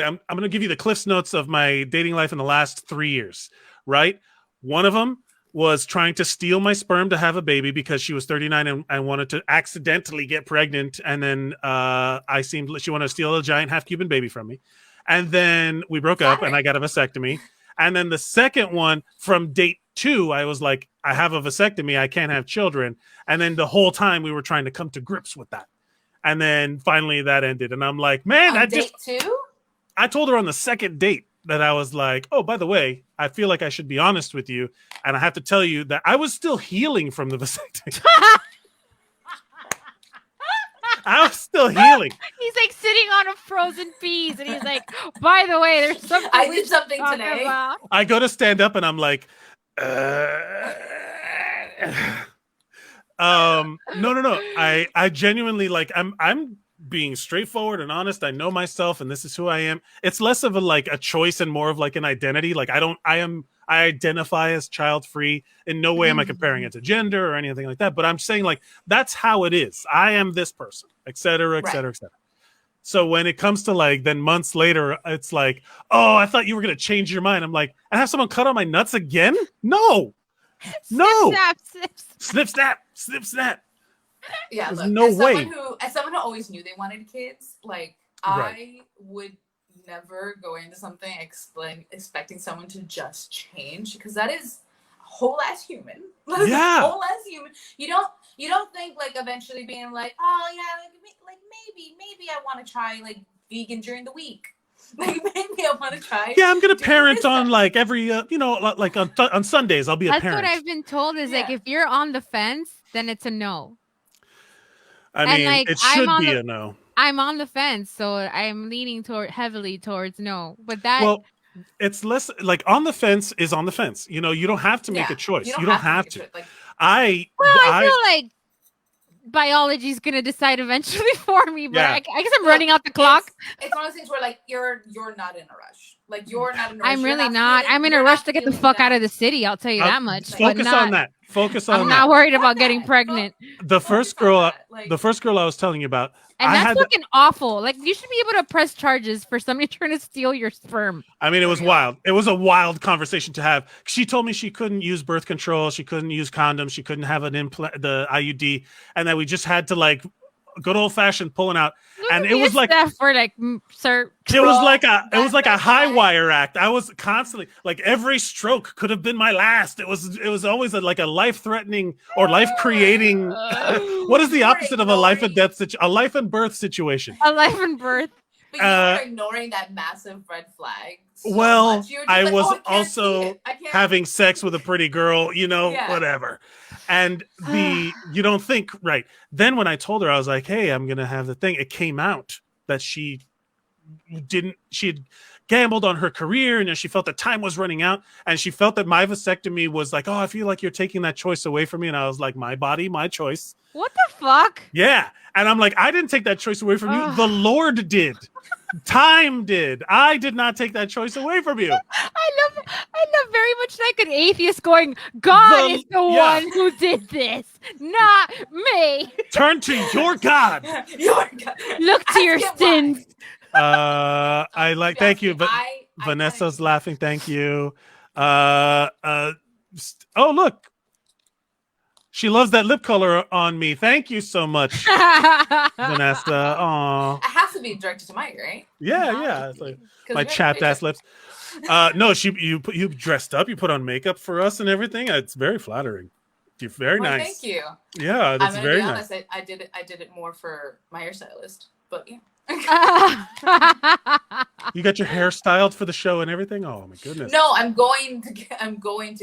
give you the Cliff's Notes of my dating life in the last 3 years. Right, one of them was trying to steal my sperm to have a baby because she was 39 and wanted to accidentally get pregnant, and then she wanted to steal a giant half Cuban baby from me, and then we broke up, and I got a vasectomy, and then the second one from date 2, I was like, I have a vasectomy, I can't have children, and then the whole time we were trying to come to grips with that. And then finally that ended. And I'm like, man, I told her on the second date that I was like, oh, by the way, I feel like I should be honest with you. And I have to tell you that I was still healing from the vasectomy. I was still healing. He's like sitting on a frozen peas. And he's like, by the way, there's something I did something today. About. I go to stand up and I'm like, no. I genuinely like I'm being straightforward and honest. I know myself and this is who I am. It's less of a choice and more of like an identity. Like I identify as child free. In no way am I comparing it to gender or anything like that. But I'm saying like that's how it is. I am this person, et cetera, et cetera, et cetera. So when it comes to like then months later, it's like, oh, I thought you were gonna change your mind. I'm like, I have someone cut on my nuts again? No. No. Snip, snap. Yeah, there's look, no way. As someone who always knew they wanted kids, like I would never go into something expecting someone to just change, because that is a whole ass human. Yeah, whole ass human. You don't think like eventually being like, oh yeah, like maybe I want to try like vegan during the week. Like maybe I want to try. Yeah, I'm gonna parent on like every like on Sundays I'll be a parent. That's what I've been told is like if you're on the fence, then it's a no. I mean, like, it should be a no. I'm on the fence, so I'm leaning heavily towards no. But it's less like on the fence is on the fence. You know, you don't have to make a choice. You don't have to. Like, I feel like biology is gonna decide eventually for me, but I guess I'm running out the clock. It's one of those things where like you're not in a rush. Like you're not in a rush. I'm really not. I'm in a rush to get the fuck out of the city. I'll tell you that much. Focus on that. I'm not worried about getting pregnant. The first girl I was telling you about. And that's fucking awful. Like you should be able to press charges for somebody trying to steal your sperm. I mean, it was wild. It was a wild conversation to have. She told me she couldn't use birth control. She couldn't use condoms. She couldn't have the IUD, and that we just had to like good old fashioned pulling out. And it was like for like, sir. It was like a high wire act. I was constantly like every stroke could have been my last. It was always like a life threatening or life creating. What is the opposite of a life and death a life and birth situation? A life and birth. But you were ignoring that massive red flag. So Well, much. You were just I like, was "Oh, I can't see also it. I can't." having sex with a pretty girl, Yeah. whatever. And you don't think, right. Then when I told her, I was like, hey, I'm going to have the thing. It came out that she had gambled on her career, and she felt that time was running out, and she felt that my vasectomy was like, oh, I feel like you're taking that choice away from me. And I was like, my body, my choice. What the fuck? Yeah. And I'm like, I didn't take that choice away from you. The Lord did. Time did. I did not take that choice away from you. I love very much like an atheist going, God is the one who did this, not me. Turn to your God. Your God. Look to your sins. I like, thank you. But Vanessa's laughing. Thank you. Oh, look. She loves that lip color on me. Thank you so much, Vanessa. Aw. It has to be directed to Mike, right? Yeah. It's like my chapped ass lips. No, you dressed up. You put on makeup for us and everything. It's very flattering. You're very nice. Thank you. Yeah, that's I'm very be nice. honest, I did it more for my hairstylist, but yeah. You got your hair styled for the show and everything. Oh my goodness. No, I'm going to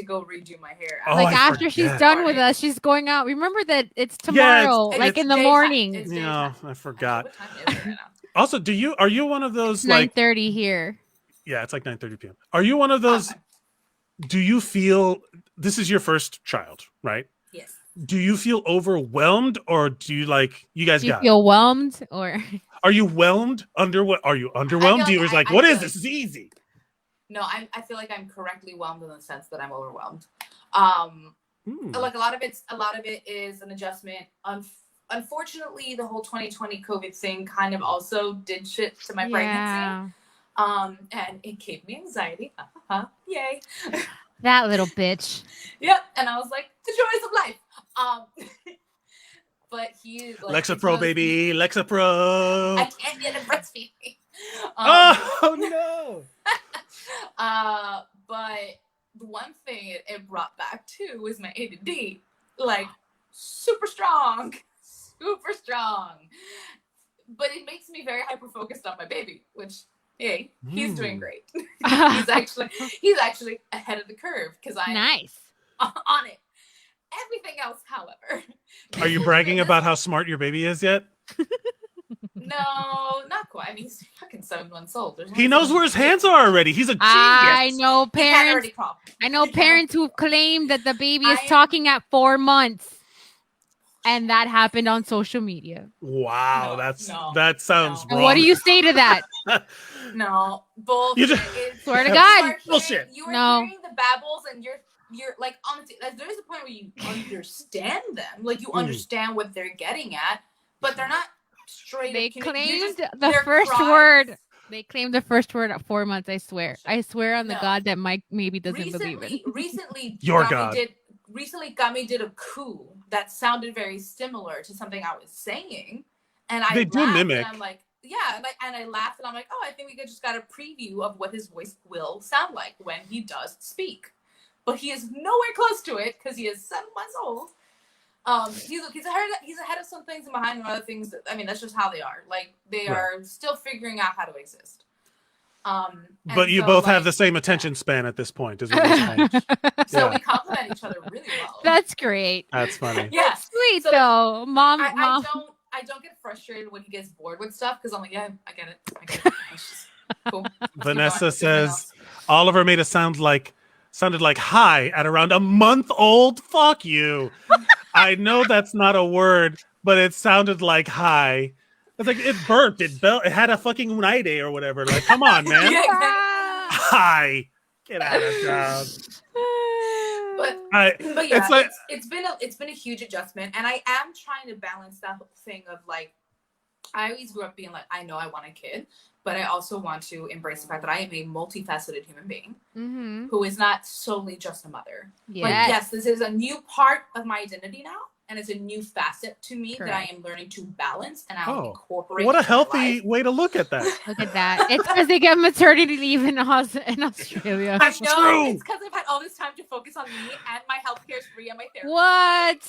go redo my hair. Like after she's done with us, she's going out. Remember that it's tomorrow, like in the morning. Yeah, I forgot. What time is it right now? Also, are you one of those 9:30 here? Yeah, it's like 9:30 p.m. Are you one of those? Okay. Do you feel this is your first child, right? Yes. Do you feel overwhelmed, or do you you guys got? Feel whelmed, or are you whelmed? Are you underwhelmed? Do you like what is this? This is easy. No, I feel like I'm correctly whelmed in the sense that I'm overwhelmed. Like a lot of it is an adjustment. Unfortunately, the whole 2020 COVID thing kind of also did shit to my pregnancy. And it gave me anxiety. Yay. That little bitch. Yep. And I was like, the joys of life. But he like Lexapro, baby. Lexapro. I can't get a breastfeeding. Oh no. But the one thing it brought back too was my ADD. Like super strong. But it makes me very hyper focused on my baby, which hey, he's doing great. he's actually ahead of the curve because I'm nice on it. Everything else, however. Are you bragging about how smart your baby is yet? No, not quite. I mean, he's fucking 7 months old. He knows where his hands are already. He's a genius. I know parents who claim that the baby is talking at 4 months. And that happened on social media. Wow, that sounds wrong. What do you say to that? No, bullshit. Swear to God, bullshit. You are hearing the babbles, and you're like honestly, there's a point where you understand them, like you understand what they're getting at, but they're not straight. They claimed the first word. They claimed the first word at 4 months. I swear on the God that Mike maybe doesn't believe it. Recently, your God. Gami did a coup that sounded very similar to something I was saying, and they do mimic. And I'm like, yeah, and I laughed, and I'm like, oh, I think we just got a preview of what his voice will sound like when he does speak, but he is nowhere close to it because he is 7 months old. He's ahead of some things and behind other things. I mean, that's just how they are. Like they are still figuring out how to exist. But you both have the same attention span at this point, is what you're saying. So we complement each other really well. That's great. That's funny. Yeah, that's sweet though, Mom. I don't get frustrated when he gets bored with stuff because I'm like, yeah, I get it. It's just cool. Vanessa says Oliver made it sounded like hi at around a month old. Fuck you. I know that's not a word, but it sounded like hi. It's like it burped. It had a fucking unite or whatever. Like, come on, man. Hi, get out of town. But yeah, it's been a huge adjustment, and I am trying to balance that whole thing of like, I always grew up being like, I know I want a kid, but I also want to embrace the fact that I am a multifaceted human being who is not solely just a mother. Yes. Like, yes, this is a new part of my identity now. And it's a new facet to me that I am learning to balance and I'll incorporate. What a healthy way to look at that. Look at that. It's because they get maternity leave in Australia. That's true. It's because I've had all this time to focus on me and my healthcare is free and my therapy. What?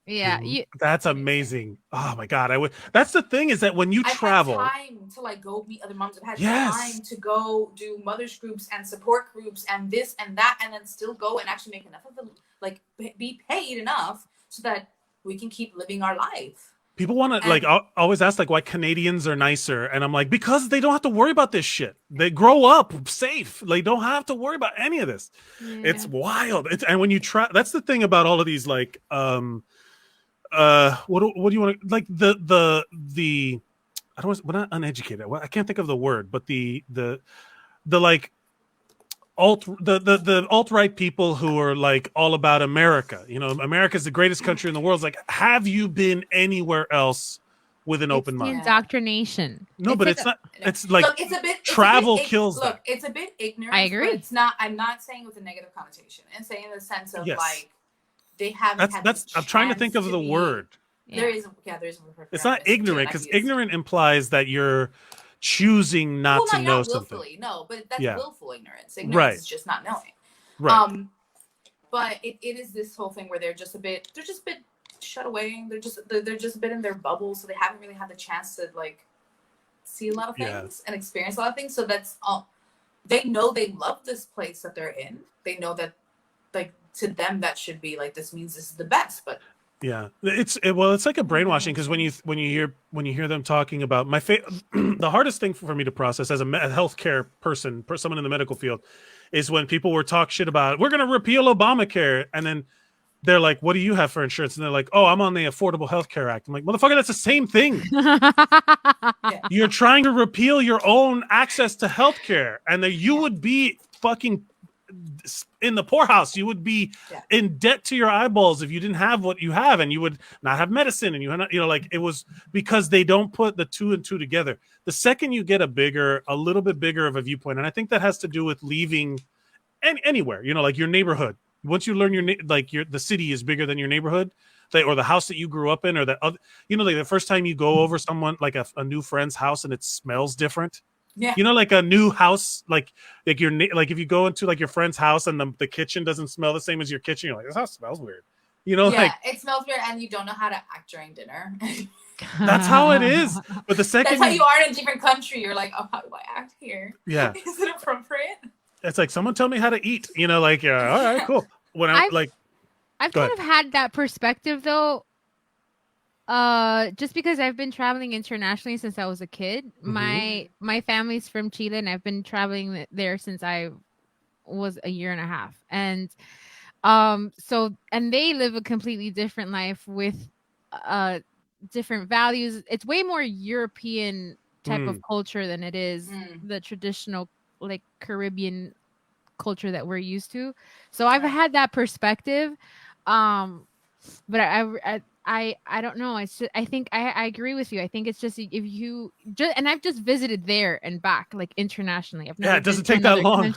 Yeah, That's amazing. Oh my god, I would. That's the thing is that when you travel, I've had time to like go meet other moms. I've had Yes. time to go do mothers groups and support groups and this and that, and then still go and actually make enough of them, like be paid enough so that we can keep living our life. people want to like always ask like why Canadians are nicer, and I'm like, because they don't have to worry about this shit. They grow up safe. They don't have to worry about any of this. It's wild. And when you try, that's the thing about all of these like what do you want to like the I don't want, we're not uneducated. Well, I can't think of the word, but the like the alt-right people who are like all about America. You know, America's the greatest country in the world. It's like, have you been anywhere else with an open mind? Indoctrination. No, but it's not. It's like look, travel kills. Look, it's a bit ignorant. I agree. But it's not. I'm not saying with a negative connotation. I'm saying in the sense of like they haven't. That's. I'm trying to think of the word. There is. There's. It's not ignorant because ignorant implies that you're choosing not to know something. No, but that's willful ignorance. Ignorance Right. is just not knowing. Right. But it is this whole thing where they're just a bit shut away. They're just a bit in their bubble, so they haven't really had the chance to like see a lot of things and experience a lot of things. So that's all. They know they love this place that they're in. They know that like to them that should be like this means this is the best, but yeah, it's like a brainwashing because when you hear them talking about the hardest thing for me to process as a healthcare person, someone in the medical field, is when people were talk shit about we're going to repeal Obamacare, and then they're like, "What do you have for insurance?" And they're like, "Oh, I'm on the Affordable Health Care Act." I'm like, "Motherfucker, that's the same thing." You're trying to repeal your own access to healthcare, and that you would be fucking in the poorhouse. You would be in debt to your eyeballs if you didn't have what you have, and you would not have medicine, and like it was because they don't put the two and two together. The second you get a little bit bigger of a viewpoint, and I think that has to do with leaving anywhere, like your neighborhood. Once you learn the city is bigger than your neighborhood, or the house that you grew up in, or that other, like the first time you go over someone like a new friend's house and it smells different. Yeah. Like a new house, like if you go into like your friend's house and the kitchen doesn't smell the same as your kitchen, you're like, this house smells weird. Like it smells weird, and you don't know how to act during dinner. That's how it is. But the second that's how you are in a different country. You're like, oh, how do I act here? Yeah. Is it appropriate? It's like someone tell me how to eat. Like all right, cool. When I've kind of had that perspective though. Just because I've been traveling internationally since I was a kid. My family's from Chile, and I've been traveling there since I was a year and a half. And and they live a completely different life with different values. It's way more European type of culture than it is the traditional like Caribbean culture that we're used to. So I've had that perspective. But I don't know. It's just, I think I agree with you. I think it's just if you and I've just visited there and back like internationally. I've never it doesn't take that long.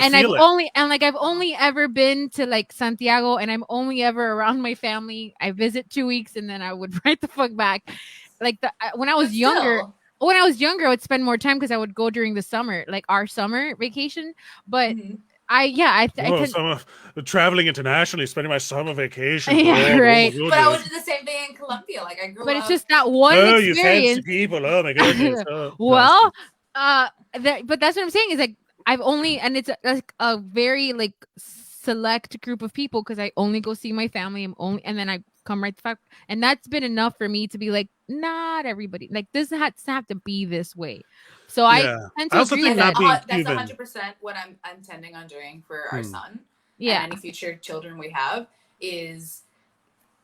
And I've only ever been to like Santiago, and I'm only ever around my family. I visit 2 weeks and then I would right the fuck back. Like when I was younger, I would spend more time because I would go during the summer, like our summer vacation. But traveling internationally, spending my summer vacation. Right. But I would do the same thing in Colombia. Like I grew up. But it's just that one experience. You fancy people. Oh my goodness. But that's what I'm saying is like I've only, and it's like a very like select group of people because I only go see my family. And then I come right back, and that's been enough for me to be like, not everybody like this has to have to be this way. So I tend to agree with that. That's 100% what I'm intending on doing for our son. Yeah. And any future children we have is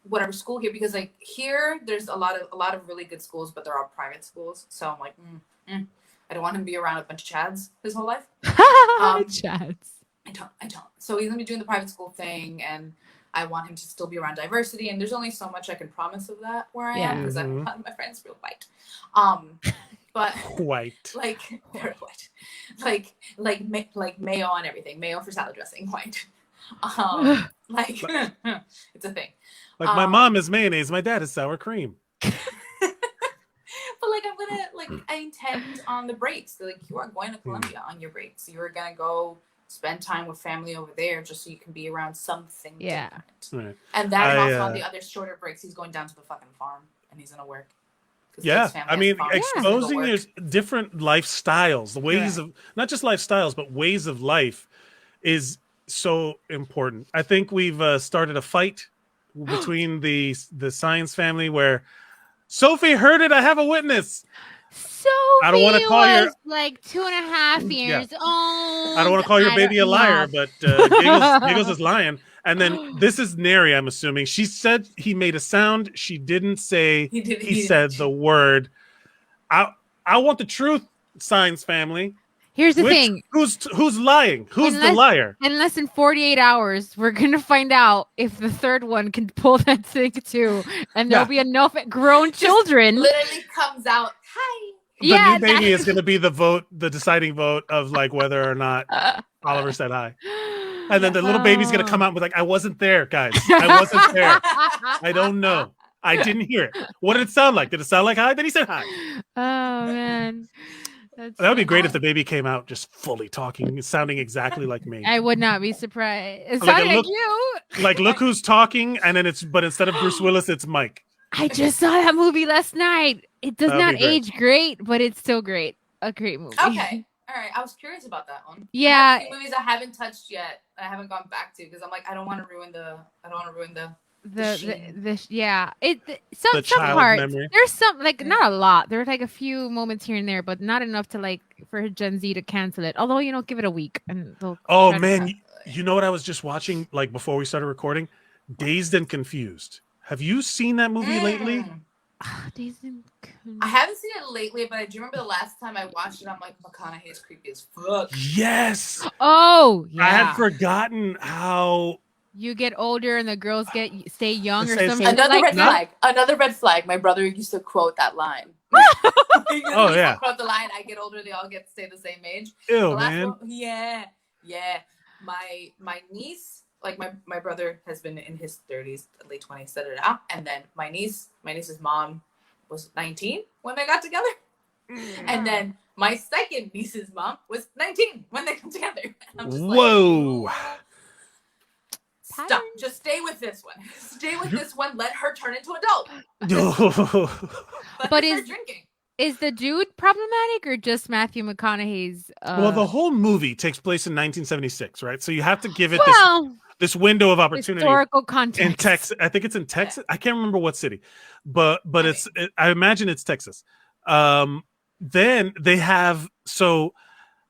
whatever school here, because like here there's a lot of really good schools, but they're all private schools. So I'm like, I don't want him to be around a bunch of Chads his whole life. Chads. I don't. So he's gonna be doing the private school thing, and I want him to still be around diversity. And there's only so much I can promise of that where I am, because my friend's real white. But white, like very white, like mayo on everything, mayo for salad dressing, white. Like it's a thing. Like my mom is mayonnaise, my dad is sour cream. But like I'm gonna I intend on the breaks. Like you are going to Colombia on your breaks. You are gonna go spend time with family over there just so you can be around something Yeah. different. Right. And that also on the other shorter breaks, he's going down to the fucking farm and he's gonna work. Yeah, I mean, exposing your different lifestyles, the ways of not just lifestyles, but ways of life is so important. I think we've started a fight between the science family where Sophie heard it. I have a witness. Sophie I don't want to call was your like 2.5 years old. I don't want to call your baby a liar, but Giggles is lying. And then this is Nery, I'm assuming. She said he made a sound. She didn't say he said the word. I want the truth, science family. Here's the thing. Who's lying? Who's the liar? In less than 48 hours, we're going to find out if the third one can pull that thing too. And there'll be enough grown children. Literally comes out, hi. The new baby is going to be the deciding vote of like whether or not Oliver said hi. And then the little baby's going to come out with like, I wasn't there, guys. I wasn't there. I don't know. I didn't hear it. What did it sound like? Did it sound like hi? Then he said hi. Oh, man. That would be great if the baby came out just fully talking, sounding exactly like me. I would not be surprised. It Like sounded like you. Like, look who's talking, and then but instead of Bruce Willis, it's Mike. I just saw that movie last night. It does not age great, but it's still great. A great movie. Okay. All right. I was curious about that one. Yeah. Movies I haven't touched yet. I haven't gone back to because I'm like, I don't want to ruin the some parts. Memory. There's some like not a lot. There's like a few moments here and there, but not enough to like for Gen Z to cancel it. Although give it a week and they'll. Oh man, you know what I was just watching like before we started recording? Dazed and Confused. Have you seen that movie lately? Dazed and Confused. I haven't seen it lately, but I do remember the last time I watched it. I'm like, McConaughey is creepy as fuck. Yes. Oh yeah. I had forgotten how. You get older and the girls stay young or something. Another red flag. Another red flag. My brother used to quote that line. Oh yeah. Quote the line. I get older. They all get to stay the same age. Ew, man. Yeah. My niece, like my brother has been in his 30s, late 20s, set it out, and then my niece's mom was 19 when they got together, and then my second niece's mom was 19 when they got together. I'm just whoa. Like, stop. Just stay with this one. Stay with this one. Let her turn into adult. But is the dude problematic or just Matthew McConaughey's? Well, the whole movie takes place in 1976, right? So you have to give it this window of opportunity. Historical context. In Texas. I think it's in Texas. I can't remember what city, but I imagine it's Texas. Then they have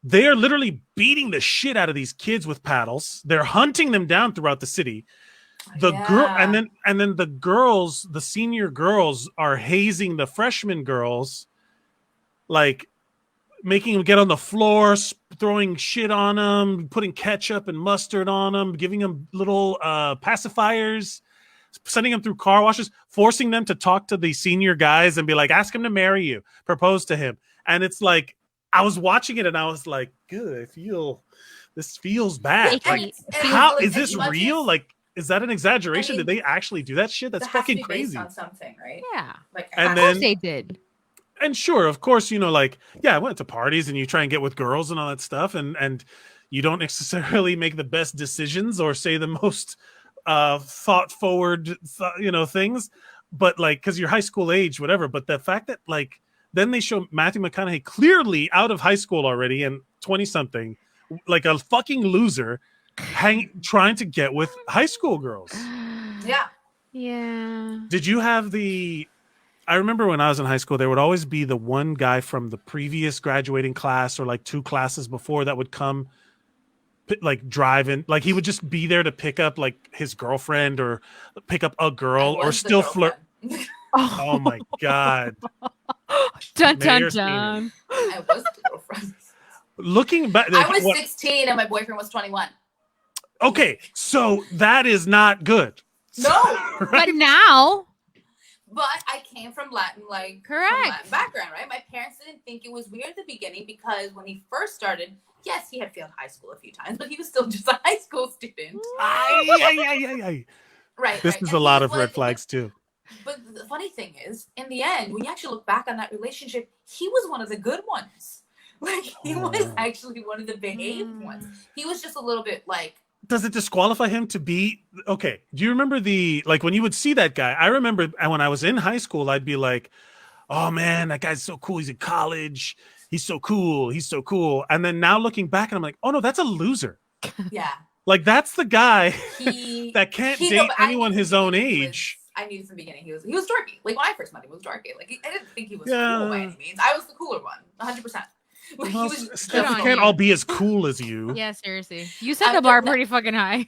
they are literally beating the shit out of these kids with paddles. They're hunting them down throughout the city. Girl, and then the girls, the senior girls, are hazing the freshman girls, like making them get on the floor, throwing shit on them, putting ketchup and mustard on them, giving them little pacifiers, sending them through car washes, forcing them to talk to the senior guys and be like, ask him to marry you, propose to him. And it's like, I was watching it and I was like, good, this feels bad. Like, how is this real? Like, is that an exaggeration? Did they actually do that shit? That's fucking crazy. On something, right? Yeah. And of course they did. And sure, of course, I went to parties and you try and get with girls and all that stuff, and you don't necessarily make the best decisions or say the most thought forward, things, but like, because you're high school age, whatever. But the fact that like, then they show Matthew McConaughey clearly out of high school already and 20-something, like a fucking loser, trying to get with high school girls. Yeah. Yeah. Did you have I remember when I was in high school, there would always be the one guy from the previous graduating class or like 2 classes before that would come like drive in. Like he would just be there to pick up like his girlfriend or pick up a girl or still flirt. Oh my God. Dun, dun, dun. I was the girlfriend. Looking back, I was 16 and my boyfriend was 21. Okay, so that is not good. No, right? But now. But I came from Latin, correct background, right? My parents didn't think it was weird at the beginning because when he first started, yes, he had failed high school a few times, but he was still just a high school student. Right. This is a lot of red flags too. But the funny thing is, in the end, when you actually look back on that relationship, he was one of the good ones. Like he was actually one of the behaved ones. He was just a little bit like. Does it disqualify him to be okay? Do you remember when you would see that guy? I remember when I was in high school, I'd be like, "Oh man, that guy's so cool. He's in college. He's so cool. He's so cool." And then now looking back, and I'm like, "Oh no, that's a loser." Yeah. Like that's the guy that can't date anyone his own age. I knew from the beginning he was dorky. Like when I first met him, he was dorky. Like I didn't think he was cool by any means. I was the cooler one, 100%. Like, well, Steph, we can't all be as cool as you. Yeah, seriously. You set the bar pretty fucking high.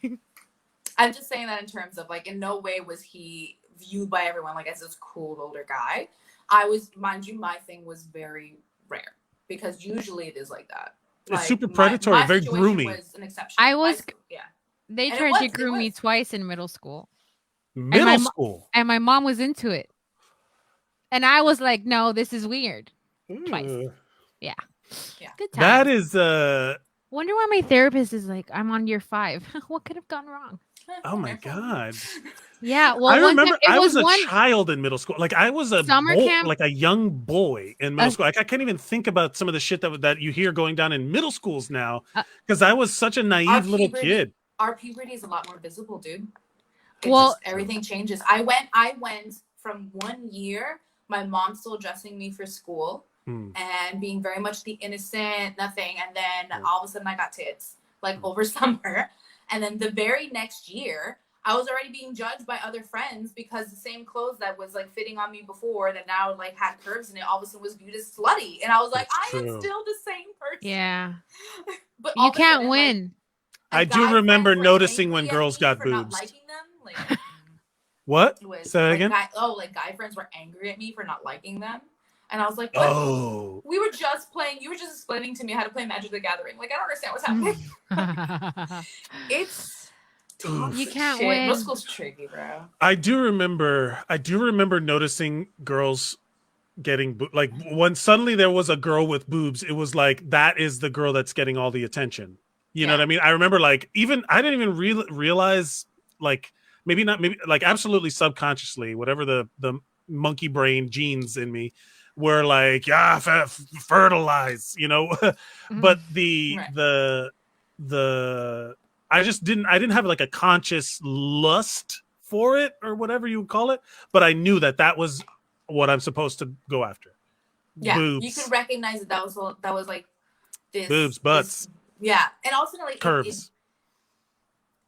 I'm just saying that in terms of like, in no way was he viewed by everyone like as this cool older guy. Mind you, my thing was very rare because usually it is like that. It's like, super predatory, very groomy. Was an exception. Yeah. They tried to groom me twice in middle school. Middle school? And my mom was into it. And I was like, no, this is weird. Twice. Yeah. Good time. That is wonder why my therapist is like, I'm on year 5. What could have gone wrong? Oh my God. Yeah, well, I remember I was a child in middle school. Like I was a camp, like a young boy in middle school. Like I can't even think about some of the shit that you hear going down in middle schools now because I was such a naive little kid. Our puberty is a lot more visible, dude. Everything changes. I went from 1 year, my mom still dressing me for school and being very much the innocent, nothing. And then all of a sudden I got tits like over summer. And then the very next year, I was already being judged by other friends because the same clothes that was like fitting on me before that now like had curves in it, all of a sudden was viewed as slutty. And I was like, I am still the same person. Yeah. But you can't win. I do remember noticing when girls got boobs. Not liking them. Like, what? Say again? Guy friends were angry at me for not liking them. And I was like, what? Oh. We were just playing. You were just explaining to me how to play Magic the Gathering. Like, I don't understand what's happening. It's you can't win. Middle school's tricky, bro. I do remember noticing girls getting like when suddenly there was a girl with boobs. It was like that is the girl that's getting all the attention. You know what I mean? I remember like I didn't even realize like maybe like absolutely subconsciously whatever the monkey brain genes in me were like fertilize, you know. But the I didn't have like a conscious lust for it or whatever you would call it, but I knew that was what I'm supposed to go after. Yeah, boobs. You could recognize that was like this boobs, butts. And also like curves.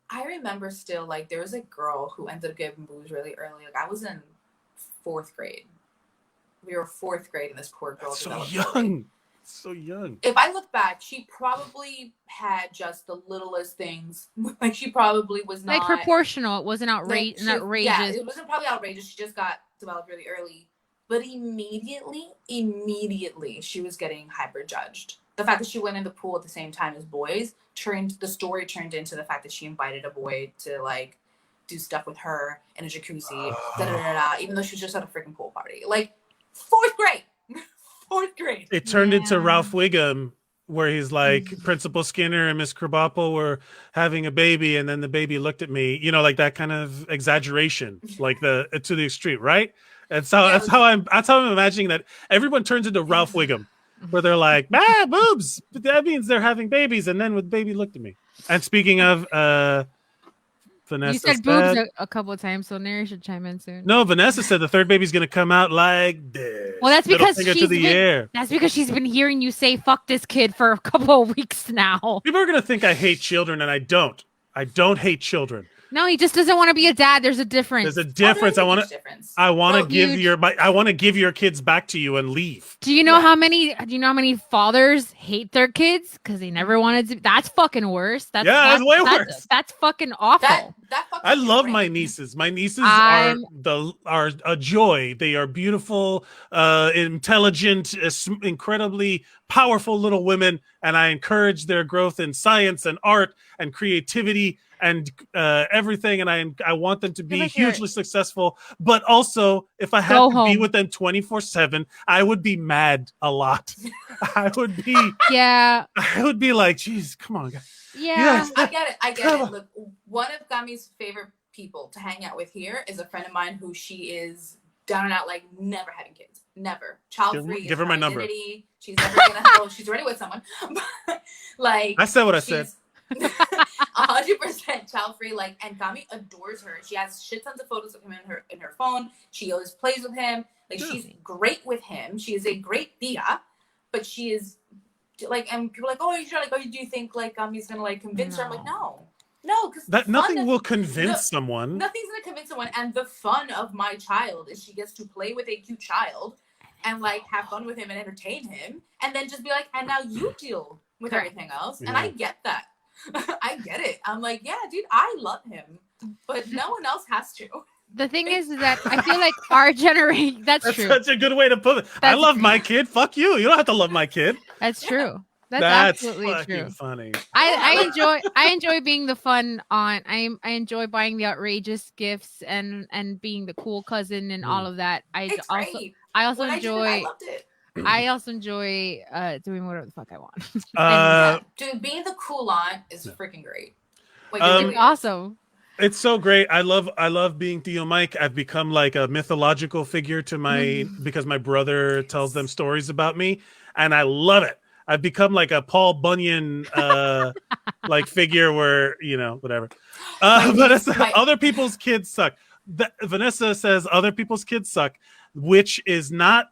I remember still like there was a girl who ended up getting boobs really early. Like I was in 4th grade. We were 4th grade, and this poor girl. That's so young. So young. If I look back, she probably had just the littlest things. Like she probably was not like proportional. It wasn't outrageous. Yeah, it wasn't probably outrageous. She just got developed really early, but immediately, she was getting hyper judged. The fact that she went in the pool at the same time as boys turned into the fact that she invited a boy to like do stuff with her in a jacuzzi, even though she was just at a freaking pool party. Like 4th grade. 4th grade. It turned into Ralph Wiggum, where he's like, Principal Skinner and Miss Krabappel were having a baby, and then the baby looked at me. You know, like that kind of exaggeration, like to the extreme, right? And so that's how I'm imagining that everyone turns into Ralph Wiggum, where they're like, boobs. But that means they're having babies, and then the baby looked at me. And speaking of Vanessa, you said boobs a couple of times, so Nery should chime in soon. No, Vanessa said the 3rd baby's gonna come out like this. Well, that's because That's because she's been hearing you say "fuck this kid" for a couple of weeks now. People are gonna think I hate children, and I don't. I don't hate children. No, he just doesn't want to be a dad. There's a difference. There's a difference. I want to give your kids back to you and leave. Do you know how many fathers hate their kids because they never wanted to? That's fucking worse. That's way worse. That's fucking awful. I love my nieces. My nieces are a joy. They are beautiful, intelligent, incredibly powerful little women, and I encourage their growth in science and art and creativity and everything, and I want them to be hugely successful. But also, if I had to be with them 24/7, I would be mad a lot. I would be I would be like, geez, come on, guys. Yeah, I get it. Look, one of Gami's favorite people to hang out with here is a friend of mine who she is down and out, like never having kids. Never. Child free. Give her my number. Identity. She's never gonna. Oh, she's already with someone. Like I said what I said. 100% child free. Like, and Kami adores her. She has shit tons of photos of him in her phone. She always plays with him. Like, she's great with him. She is a great tia, but she is like, and people are like, oh, you sure? Like, oh, do you think like Kami's gonna like convince her? I'm like, no, because nothing will convince someone. Nothing's gonna convince someone. And the fun of my child is she gets to play with a cute child and like have fun with him and entertain him, and then just be like, and now you deal with everything else. And I get that. I get it. I'm like, yeah, dude, I love him, but no one else has to. The thing is that I feel like our generation. That's true. Such a good way to put it. I love my kid. Fuck you. You don't have to love my kid. That's true. That's absolutely true. Funny. I enjoy being the fun aunt. I enjoy buying the outrageous gifts and being the cool cousin and all of that. I also enjoy doing whatever the fuck I want. Dude, being the cool aunt is freaking great. Like, it's awesome. It's so great. I love being Theo Mike. I've become like a mythological figure to because my brother tells them stories about me, and I love it. I've become like a Paul Bunyan like figure where, whatever. But it's, other people's kids suck. Vanessa says other people's kids suck, which is not,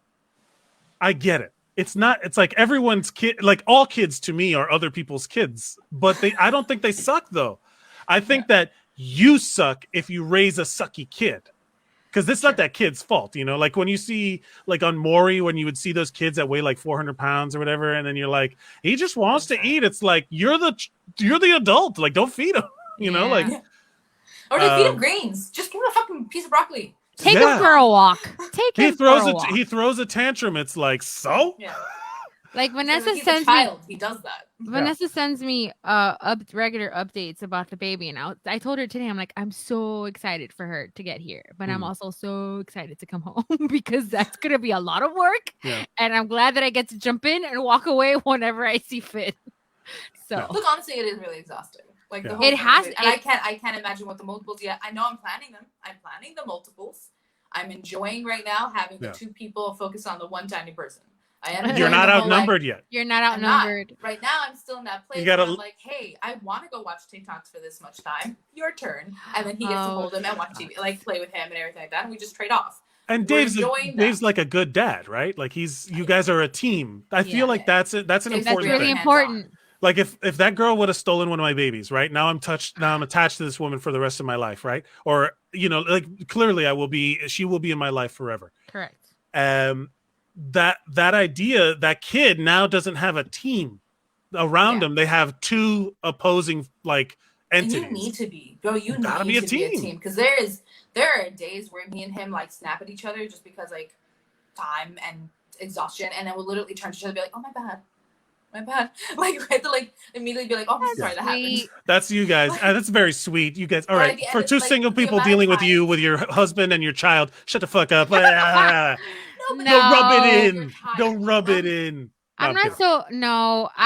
I get it. It's not, it's like everyone's kid, like all kids to me are other people's kids, but I don't think they suck though. I think that you suck if you raise a sucky kid. Because it's not that kid's fault, like when you see like on Maury, when you would see those kids that weigh like 400 pounds or whatever, and then you're like, he just wants to eat. It's like, you're the adult. Like, don't feed him, like. Or just feed him greens. Just give him a fucking piece of broccoli. Take him for a walk. He throws a tantrum. It's like, so? Yeah. Like Vanessa sends me, he does that. Vanessa sends me regular updates about the baby, and I told her today, I'm like, I'm so excited for her to get here, but I'm also so excited to come home because that's gonna be a lot of work, and I'm glad that I get to jump in and walk away whenever I see fit. So look, honestly, it is really exhausting. Like the whole it has, and I can't imagine what the multiples yet. I know I'm planning them. I'm planning the multiples. I'm enjoying right now having the two people focus on the one tiny person. You're not outnumbered yet. You're not outnumbered. Right now, I'm still in that place where I'm like, hey, I want to go watch TikToks for this much time. Your turn. And then he gets to hold him and watch TV, like play with him and everything like that. And we just trade off. And Dave's like a good dad, right? Like you guys are a team. I feel like that's an important thing. That's really important. Like if that girl would have stolen one of my babies, right? Now I'm attached to this woman for the rest of my life, right? Or, like clearly she will be in my life forever. Correct. That idea, that kid now doesn't have a team around him. They have two opposing like entities. And you need to be, bro. You gotta be a team. Because there are days where me and him like snap at each other just because like time and exhaustion, and then we'll literally turn to each other and be like, "Oh my bad." Like we have to like immediately be like, "Oh, I'm sorry that happened." That's you guys. That's very sweet. You guys. All right, for two single people dealing with you with your husband and your child, shut the fuck up. Don't rub it in. Don't rub it in. I'm not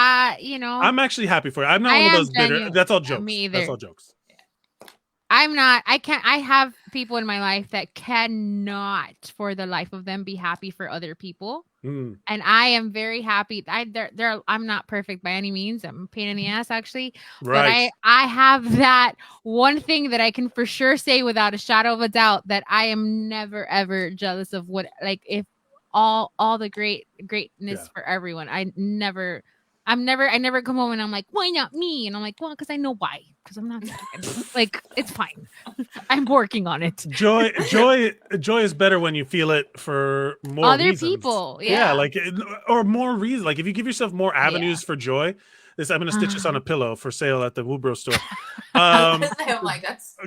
I'm actually happy for you. I'm not one of those bitter. That's all jokes. Me either. That's all jokes. I'm not. I have people in my life that cannot for the life of them be happy for other people. And I am very happy. I'm not perfect by any means. I'm a pain in the ass, actually. Right. But I have that one thing that I can for sure say without a shadow of a doubt that I am never ever jealous of what, like, if all the greatness for everyone. I never come home and I'm like, why not me? And I'm like, well, because I know why. Because I'm not like, it's fine. I'm working on it. Joy is better when you feel it for more other reasons. People. Yeah, like or more reasons. Like if you give yourself more avenues for joy. I'm gonna stitch this on a pillow for sale at the WuBro store.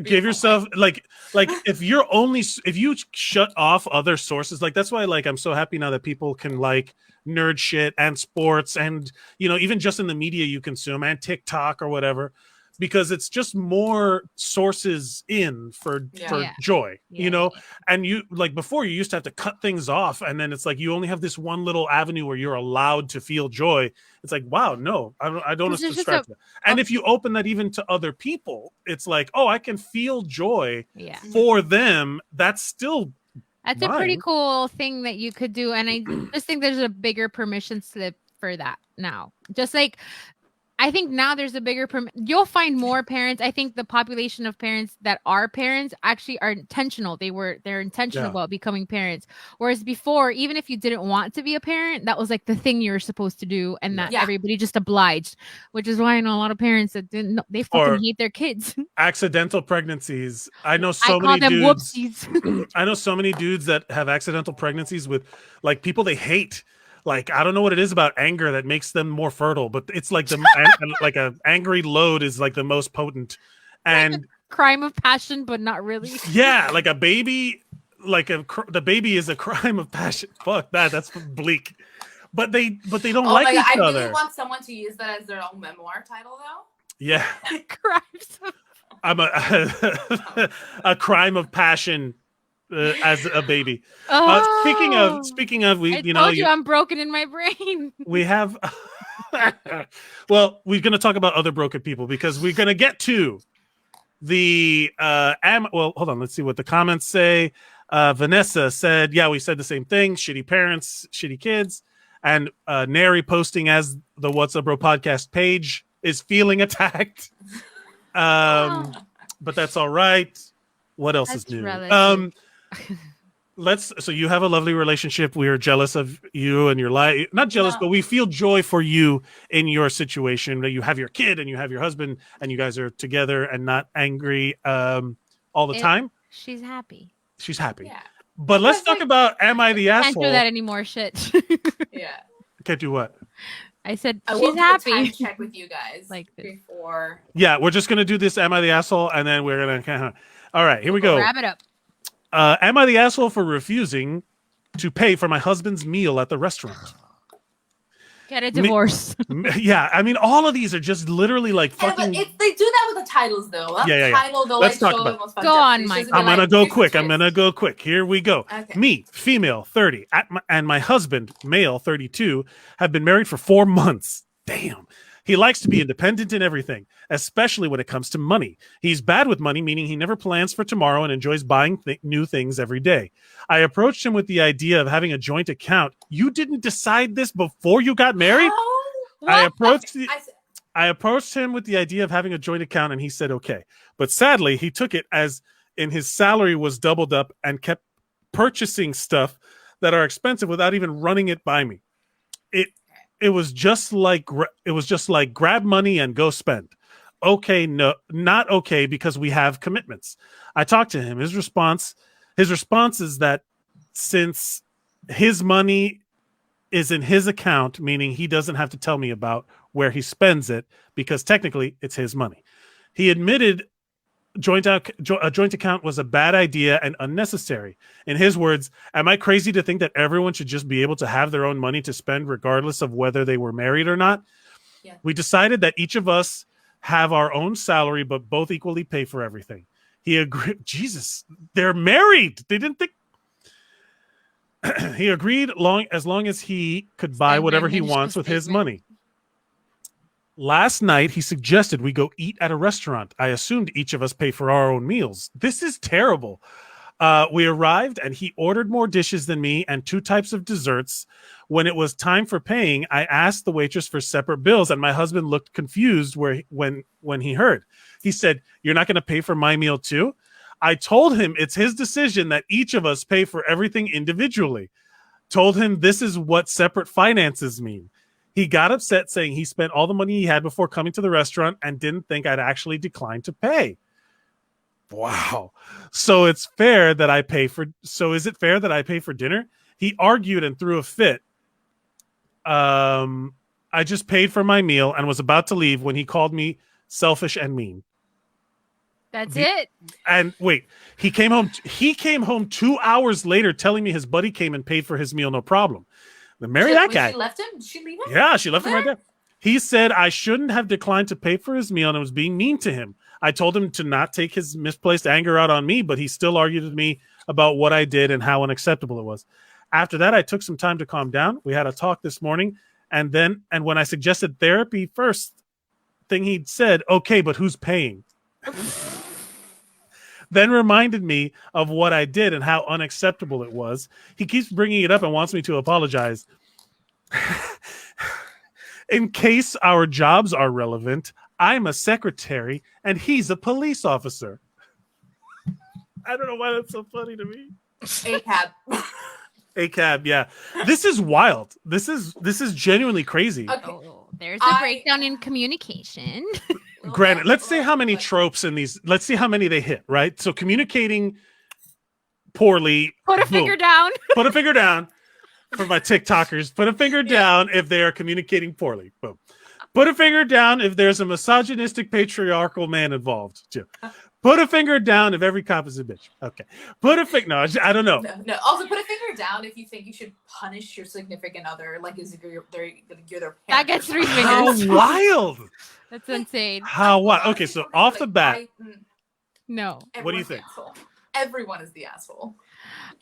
Give yourself like if you shut off other sources, like that's why like I'm so happy now that people can like nerd shit and sports and even just in the media you consume and TikTok or whatever, because it's just more sources in for joy, and you like before you used to have to cut things off, and then it's like you only have this one little avenue where you're allowed to feel joy. It's like, wow, no, I don't subscribe to that. And if you open that even to other people, it's like, oh, I can feel joy for them. That's still That's a pretty Mine? cool thing that you could do. And I just think there's a bigger permission slip for that now. Just like I think now there's a bigger you'll find more parents. I think the population of parents that are parents actually are intentional. They're intentional about becoming parents. Whereas before, even if you didn't want to be a parent, that was like the thing you were supposed to do, and that everybody just obliged. Which is why I know a lot of parents that didn't. They fucking hate their kids. Accidental pregnancies. I know I call them dudes. whoopsies. I know so many dudes that have accidental pregnancies with like people they hate. Like, I don't know what it is about anger that makes them more fertile, but it's like like a angry load is like the most potent. And like a crime of passion, but not really. Yeah, like a baby, the baby is a crime of passion. Fuck that. That's bleak. But they don't like each I other. really want someone to use that as their own memoir title, though. Yeah. Crimes. I'm a crime of passion. As a baby. Speaking of, we told you I'm broken in my brain. We have. Well, we're going to talk about other broken people because we're going to get to the well, hold on. Let's see what the comments say. Vanessa said, "Yeah, we said the same thing. Shitty parents, shitty kids." And Nery posting as the What's Up Bro podcast page is feeling attacked. But that's all right. What else is new? So you have a lovely relationship. We are jealous of you and your life. Not jealous, but we feel joy for you in your situation that you have your kid and you have your husband and you guys are together and not angry all the time. She's happy. She's happy. Yeah. But let's talk about am I the asshole? Can't do that anymore. Shit. Yeah. Can't do what? I said I she's happy. Time check with you guys like this. Before. Yeah, we're just gonna do this. Am I the asshole? And then we're gonna kind of. All right, here we go. Wrap it up. Am I the asshole for refusing to pay for my husband's meal at the restaurant? Get a divorce. Yeah, I mean, all of these are just literally like fucking. But they do that with the titles, though. Yeah. Title, they'll Let's talk show about it. Go on, Mike. I'm gonna go quick. Here we go. Okay. Me, female, 30, and my husband, male, 32, have been married for 4 months. Damn. He likes to be independent in everything, especially when it comes to money. He's bad with money, meaning he never plans for tomorrow and enjoys buying new things every day. I approached him with the idea of having a joint account. You didn't decide this before you got married? I approached him with the idea of having a joint account, and he said okay. But sadly, he took it as in his salary was doubled up and kept purchasing stuff that are expensive without even running it by me. It was just like grab money and go spend. Okay, no, not okay because we have commitments. I talked to him. His response is that since his money is in his account, meaning he doesn't have to tell me about where he spends it because technically it's his money. He admitted a joint account was a bad idea and unnecessary. In his words, am I crazy to think that everyone should just be able to have their own money to spend regardless of whether they were married or not? Yeah. We decided that each of us have our own salary, but both equally pay for everything. He agreed. Jesus, they're married. They didn't think. He agreed as long as he could buy whatever he wants with his money. Last night, he suggested we go eat at a restaurant. I assumed each of us pay for our own meals. This is terrible. We arrived, and he ordered more dishes than me and 2 types of desserts. When it was time for paying, I asked the waitress for separate bills, and my husband looked confused when he heard. He said, "You're not going to pay for my meal too?" I told him it's his decision that each of us pay for everything individually. Told him this is what separate finances mean. He got upset, saying he spent all the money he had before coming to the restaurant and didn't think I'd actually decline to pay. Wow. So is it fair that I pay for dinner? He argued and threw a fit. I just paid for my meal and was about to leave when he called me selfish and mean. That's it. And wait, he came home 2 hours later telling me his buddy came and paid for his meal, no problem. Marry that guy. She left him? Did she leave him? Yeah, she left him right there. He said I shouldn't have declined to pay for his meal and I was being mean to him. I told him to not take his misplaced anger out on me, but he still argued with me about what I did and how unacceptable it was. After that, I took some time to calm down. We had a talk this morning, and when I suggested therapy first thing he said, okay, but who's paying? then reminded me of what I did and how unacceptable it was. He keeps bringing it up and wants me to apologize. In case our jobs are relevant, I'm a secretary and he's a police officer. I don't know why that's so funny to me. A-cab. A-cab, yeah. This is wild. This is genuinely crazy. Okay. Oh, there's a breakdown in communication. Granted, let's see how many tropes in these. Let's see how many they hit, right? So communicating poorly. Put a finger down. Put a finger down for my TikTokers. Put a finger down if they are communicating poorly. Boom. Put a finger down if there's a misogynistic, patriarchal man involved. Too. Put a finger down if every cop is a bitch. Okay. Put a finger. No, I don't know. No. Also, put a finger down if you think you should punish your significant other, like as if you're their parent. That gets 3 How fingers. wild. That's insane. How wild. Okay, so off the bat. No. What do you think? Everyone is the asshole.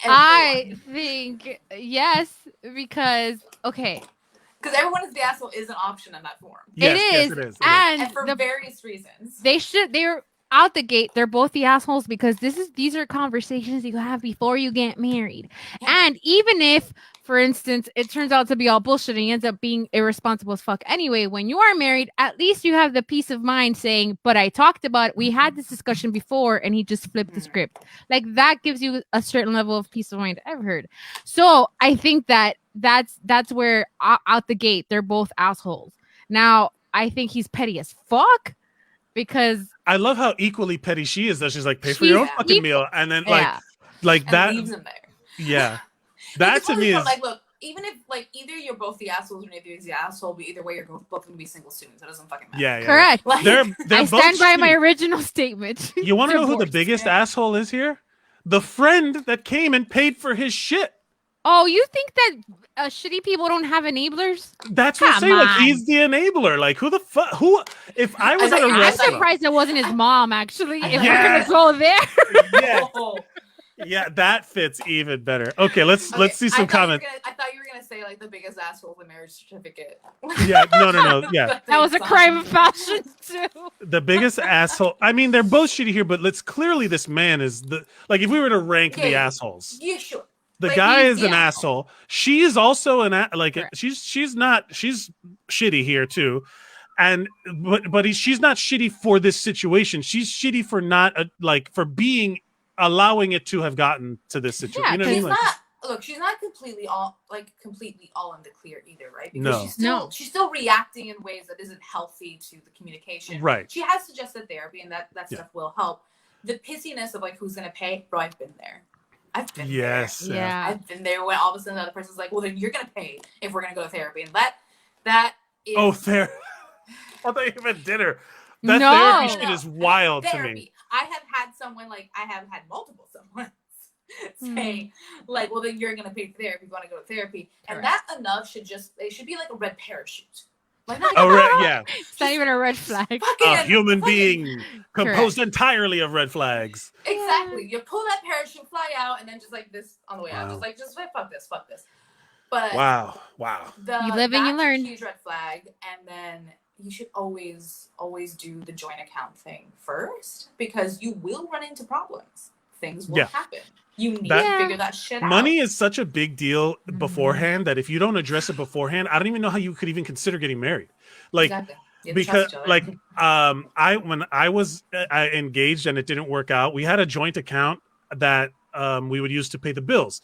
I think yes, because okay. Because everyone is the asshole is an option in that form. Yes, it is. It is. And for various reasons. They're out the gate, they're both the assholes because these are conversations you have before you get married. And even if, for instance, it turns out to be all bullshit and he ends up being irresponsible as fuck anyway, when you are married, at least you have the peace of mind saying, but I talked about it, we had this discussion before and he just flipped the script. Like that gives you a certain level of peace of mind I've heard. So I think that's where out the gate they're both assholes. Now I think he's petty as fuck because I love how equally petty she is. That she's like, pay for your own fucking meal, and then like and that leaves him there. Yeah, that to me is like, look, even if like either you're both the assholes or neither is the asshole, but either way you're both gonna be single soon. So it doesn't fucking matter. Yeah. Correct. Like, They're I stand by both my shitty. original statement. You want to know who the Divorce. biggest asshole is here? The friend that came and paid for his shit. Oh, you think that shitty people don't have enablers? That's what I'm Come saying. Like on. he's the enabler. Like who the fuck? Who? If I was at a I'm restaurant, surprised it wasn't his mom. Actually, if Yes. we're gonna go there. yeah, Oh. yeah, that fits even better. Okay, let's see some I thought comments. I thought you were gonna say like the biggest asshole the marriage certificate. Yeah, no, yeah. That was a crime of passion too. The biggest asshole. I mean, they're both shitty here, but let's clearly this man is the like. If we were to rank the assholes, Yeah, sure. the But guy he's is the an asshole. She is also like Correct. she's shitty here too, and but she's not shitty for this situation. She's shitty for not for being allowing it to have gotten to this situation. Yeah, You know what I She's mean? Like, not. Look, she's not completely all in the clear either, right? No. She's still reacting in ways that isn't healthy to the communication. Right. She has suggested therapy, and that stuff will help. The pissiness of like who's gonna pay, bro. I've been there. yes. there. Yeah. I've been there when all of a sudden the other person's like, well, then you're gonna pay if we're gonna go to therapy, and that is Oh, there. I thought you meant dinner. That No. therapy shit is wild to me. therapy. I have had someone I have had multiple someone say like, well, then you're gonna pay for therapy if you want to go to therapy, and that enough should be like a red parachute. Like, not Oh, even- right, yeah. It's not even a red flag. A human fucking- being composed entirely of red flags. Exactly. You pull that parachute, fly out, and then just like this on the way out, Wow. just fuck this. But Wow. You live and you that's learn. a huge red flag, and then you should always do the joint account thing first because you will run into problems. Things will Yeah. happen. You need That- to figure that shit out. Money is such a big deal beforehand that if you don't address it beforehand, I don't even know how you could even consider getting married. Like, exactly. You have to because trust each other. like when I was engaged and it didn't work out, we had a joint account that we would use to pay the bills.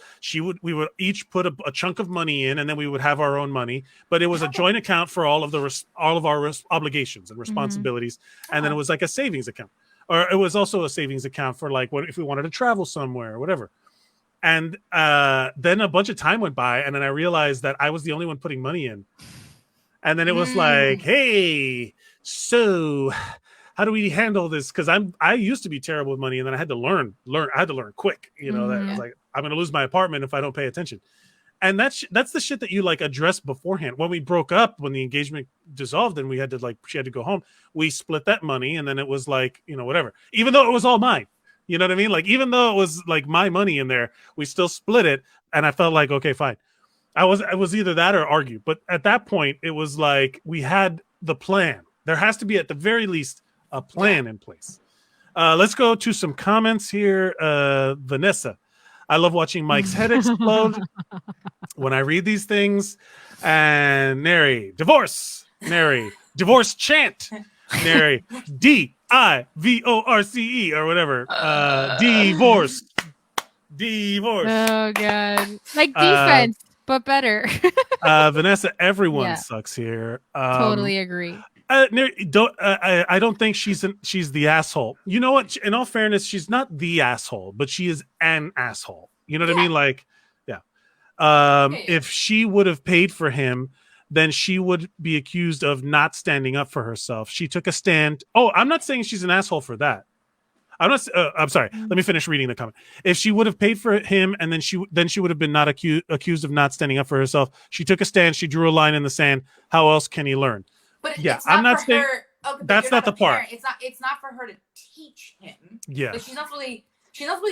We would each put a chunk of money in, and then we would have our own money. But it was a joint account for all of our obligations and responsibilities, and then it was like a savings account, or it was also a savings account for like if we wanted to travel somewhere or whatever. And then a bunch of time went by, and then I realized that I was the only one putting money in. And then it was like, hey, so how do we handle this? Because I used to be terrible with money, and then I had to learn. I had to learn quick. You know, that was like I'm going to lose my apartment if I don't pay attention. And that's the shit that you like address beforehand. When we broke up, when the engagement dissolved, and we had to she had to go home, we split that money, and then it was like, you know, whatever. Even though it was all mine, you know what I mean? Like even though it was like my money in there, we still split it, and I felt like okay, fine. I was either that or argue, but at that point, it was like we had the plan. There has to be at the very least a plan in place. Let's go to some comments here. Vanessa, I love watching Mike's head explode when I read these things. And Nery, divorce. Nery, divorce chant. Nery, DIVORCE or whatever. Divorce. Divorce. Oh god, like defense, but better. Vanessa, everyone Yeah. sucks here. Totally agree. I don't think she's the asshole. You know what? In all fairness, she's not the asshole, but she is an asshole. You know what I mean? Like, yeah. If she would have paid for him, then she would be accused of not standing up for herself. She took a stand. Oh, I'm not saying she's an asshole for that. I'm sorry. Let me finish reading the comment. If she would have paid for him, and then she would have been not accused of not standing up for herself. She took a stand. She drew a line in the sand. How else can he learn? But Yeah, it's not I'm not for saying her. Okay, that's not the part. It's not for her to teach him. Yeah. Like she's not really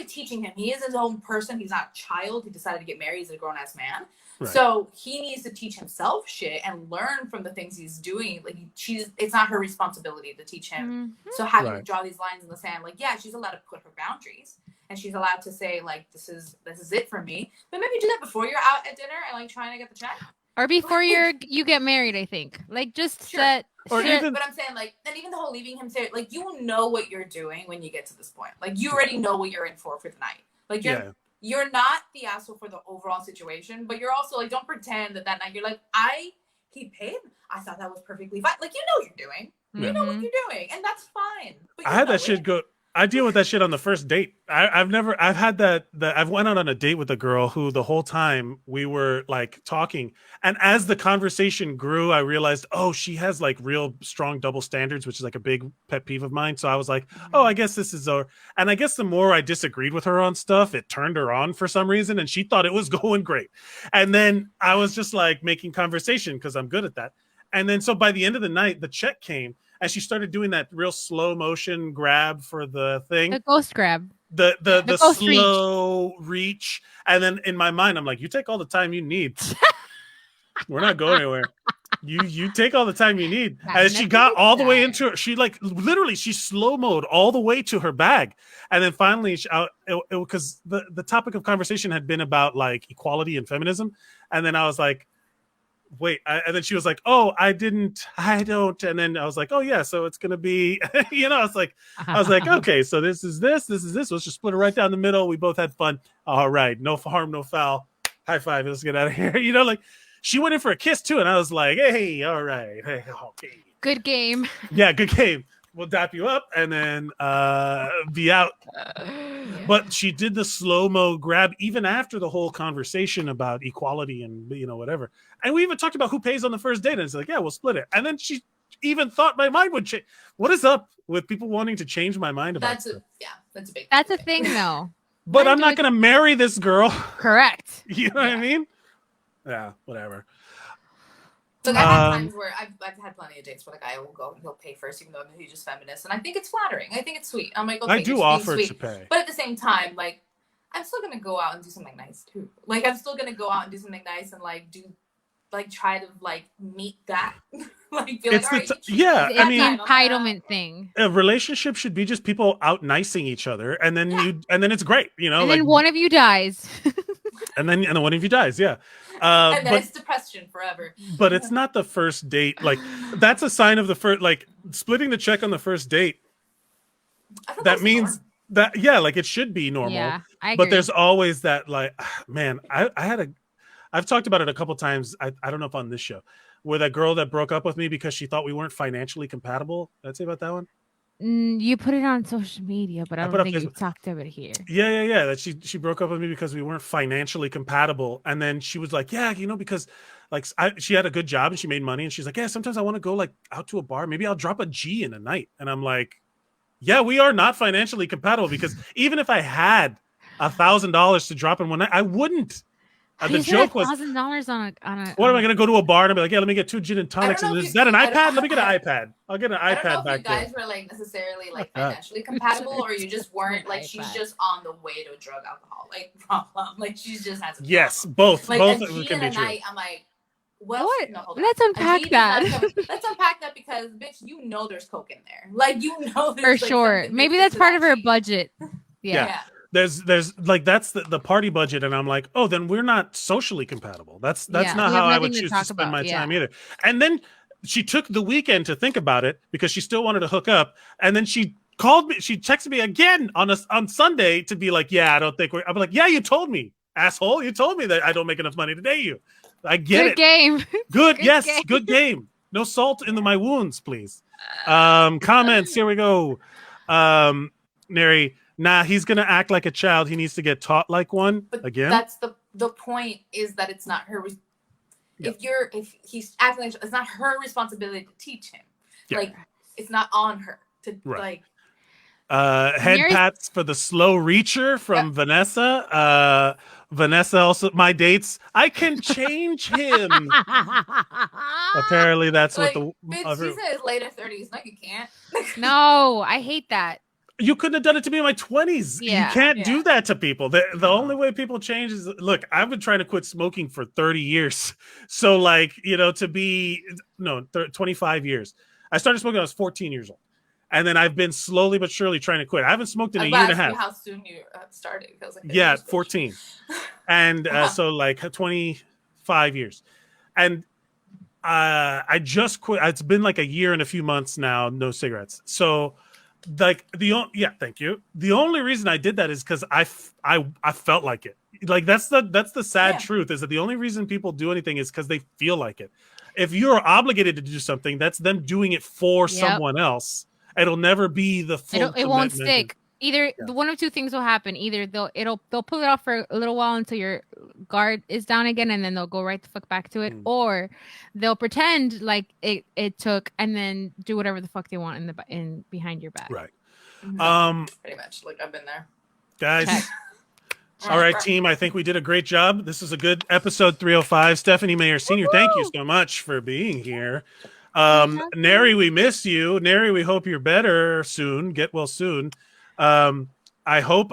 teaching him. He is his own person. He's not a child. He decided to get married. He's a grown ass man. Right. So he needs to teach himself shit and learn from the things he's doing. Like it's not her responsibility to teach him. So having to draw these lines in the sand, like, yeah, she's allowed to put her boundaries and she's allowed to say, like, this is it for me. But maybe do that before you're out at dinner and like trying to get the check. Or before you get married, I think. Like just set. Or even, but I'm saying, like, and even the whole leaving him there, like, you will know what you're doing when you get to this point. Like, you already know what you're in for the night. Like, you're not the asshole for the overall situation, but you're also like, don't pretend that night you're like, he paid. I thought that was perfectly fine. Like, you know what you're doing. You know what you're doing, and that's fine. But I had that shit go. I deal with that shit on the first date. I've had that I've went out on a date with a girl who the whole time we were like talking, and as the conversation grew, I realized, oh, she has like real strong double standards, which is like a big pet peeve of mine. So I was like, oh, I guess this is and I guess the more I disagreed with her on stuff, it turned her on for some reason, and she thought it was going great. And then I was just like making conversation because I'm good at that. And then so by the end of the night, the check came. And she started doing that real slow motion grab for the thing. The ghost grab. The ghost slow reach. And then in my mind, I'm like, you take all the time you need. We're not going anywhere. You take all the time you need. And she got all the way into her. She like literally she slow mode all the way to her bag. And then finally, because the topic of conversation had been about like equality and feminism. And then I was like, wait, and then she was like, oh, I don't, and then I was like, oh yeah, so it's gonna be I was like okay, so this is this, let's just split it right down the middle. We both had fun. All right, no harm, no foul. High five, let's get out of here. Like she went in for a kiss too, and I was like, hey, all right, hey, okay, good game. Yeah, good game. We'll dap you up and then be out. But she did the slow-mo grab even after the whole conversation about equality and whatever. And we even talked about who pays on the first date. And it's like, yeah, we'll split it. And then she even thought my mind would change. What is up with people wanting to change my mind about that's a big. That's a thing, though. But I'm not going to marry this girl. Correct. You know what I mean? Yeah, whatever. Look, I've had times where I've had plenty of dates where the guy will go and he'll pay first, even though he's just feminist, and I think it's flattering. I think it's sweet. I'm like, okay, I do offer to pay, but at the same time, like, I'm still gonna go out and do something nice too. Like, I'm still gonna go out and do something nice and try to meet that. Like, feel it's like, it's the entitlement thing. A relationship should be just people out nicing each other, and then it's great, And then one of you dies. and then one of you dies, yeah. And then it's depression forever. But it's not the first date. Like, that's a sign of the first, like, splitting the check on the first date. That means that, yeah, like, it should be normal. Yeah, I agree. But there's always that, like, man, I've talked about it a couple times. I don't know if on this show, where that girl that broke up with me because she thought we weren't financially compatible. Did I say about that one? You put it on social media, but I don't think you talked about it here. Yeah. That she broke up with me because we weren't financially compatible, and then she was like, "Yeah, because like she had a good job and she made money, and she's like, yeah, sometimes I want to go like out to a bar. Maybe I'll drop a G in a night." And I'm like, "Yeah, we are not financially compatible because even if I had $1,000 to drop in one night, I wouldn't." The joke was $1,000 on a. What am I going to go to a bar and be like, yeah, let me get 2 gin and tonics. And is that an iPad? Let me get an iPad. I'll get an iPad back there. I don't know if you guys were like necessarily like financially compatible, or you just weren't like she's just on the way to a drug alcohol like problem. Like she's just has a problem. Yes, both. Like both a G can in be a true. night, I'm like, Well, What? no, hold on. Let's unpack Ajit is that. not coming- Let's unpack that because, bitch, there's coke in there. Like, For there's like, sure. something Maybe mixed that's into part that of her cheese. budget. Yeah. Yeah. There's like that's the party budget, and I'm like, oh, then we're not socially compatible. That's Yeah, not we how have I would nothing to choose to talk spend about, my yeah. time either. And then she took the weekend to think about it because she still wanted to hook up, and then she called me, she texted me again on Sunday to be like, yeah, I don't think I'm like, yeah, you told me, asshole, you told me that I don't make enough money to date you. I get Good it. game. Good, Good yes, game. good game. No salt into my wounds, please. Comments, here we go. Nery, nah, he's gonna act like a child. He needs to get taught like one But again. that's the point is that it's not her. Yeah. If he's acting like it's not her responsibility to teach him. Yeah. Like it's not on her to Right. like. Head Mary's- pats for the slow reacher from Vanessa. Vanessa also, my dates, I can change him. Apparently that's Like, what the bitch, she's in his later 30s. No, you can't. No, I hate that. you couldn't have done it to me in my 20s. Yeah. You can't Yeah. do that to people. The only way people change is, look, I've been trying to quit smoking for 30 years. So like, to be 25 years. I started smoking when I was 14 years old. And then I've been slowly but surely trying to quit. I haven't smoked in a year and a half. How soon you started? I was like, Yeah, 14. And so like 25 years. And I just quit. It's been like a year and a few months now, no cigarettes. So like thank you. The only reason I did that is because I felt like it. Like that's the sad truth, is that the only reason people do anything is because they feel like it. If you're obligated to do something, that's them doing it for someone else. It'll never be the full. It won't stick. Either one of two things will happen. Either they'll pull it off for a little while until your guard is down again, and then they'll go right the fuck back to it, or they'll pretend like it took, and then do whatever the fuck they want in behind your back. Right. Pretty much. Like I've been there, guys. All right, team. I think we did a great job. This is a good episode 305. Stephanie Meyer Senior, thank you so much for being here. Nery, we miss you. Nery, we hope you're better soon. Get well soon. I hope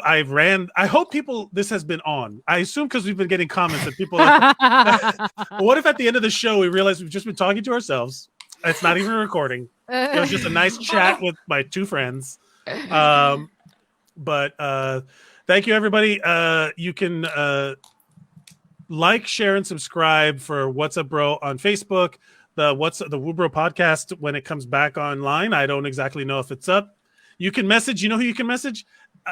people, this has been on. I assume because we've been getting comments that people what if at the end of the show we realize we've just been talking to ourselves? It's not even a recording. It was just a nice chat with my two friends. But thank you, everybody. You can like, share, and subscribe for What's Up Bro on Facebook. The WuBro podcast when it comes back online. I don't exactly know if it's up. You can message. You know who you can message?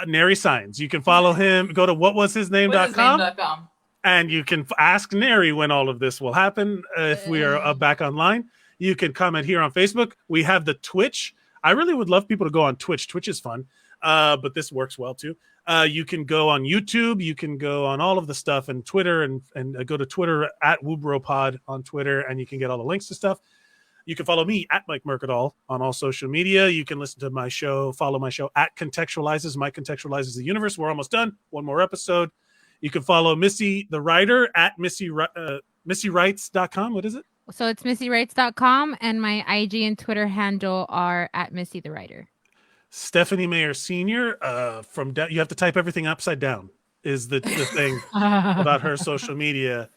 Nery Signs. You can follow him. Go to whatwashisname.com. And you can ask Nery when all of this will happen if we are back online. You can comment here on Facebook. We have the Twitch. I really would love people to go on Twitch. Twitch is fun, but this works well too. You can go on YouTube. You can go on all of the stuff and Twitter and go to Twitter at WuBroPod on Twitter, and you can get all the links to stuff. You can follow me at Mike Mercadal on all social media. You can listen to my show, follow my show at Contextualizes. Mike Contextualizes the Universe. We're almost done. One more episode. You can follow Missy the Writer at MissyWrites.com. What is it? So it's MissyWrites.com, and my IG and Twitter handle are at Missy the Writer. Stephanie Meyer Senior. You have to type everything upside down is the thing about her social media.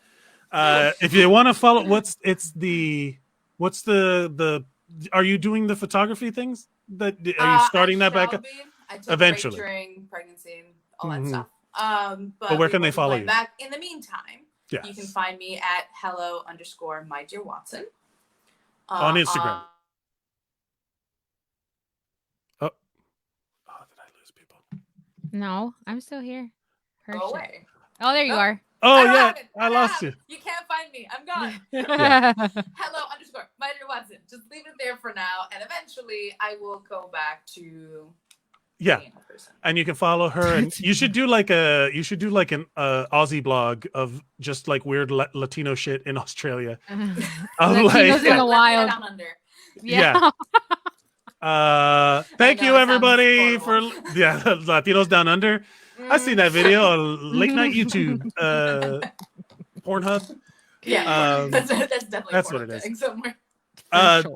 If you want to follow, are you doing the photography things? Are you starting that back up? I took Eventually during pregnancy and all that stuff. But where can they follow you? Back in the meantime, yes. You can find me at hello_my_dear_Watson on Instagram. Did I lose people? No, I'm still here. Go away. Oh, there you are. Oh yeah, I lost you. You can't find me. I'm gone. Hello_my_dear_Watson. Just leave it there for now, and eventually I will go back to. And you can follow her, and you should do like an Aussie blog of just like weird Latino shit in Australia. Latinos in the wild. Down under. Yeah. Thank you everybody for Latinos Down Under. I've seen that video on late night YouTube, Pornhub. Yeah, that's definitely what it is. Somewhere.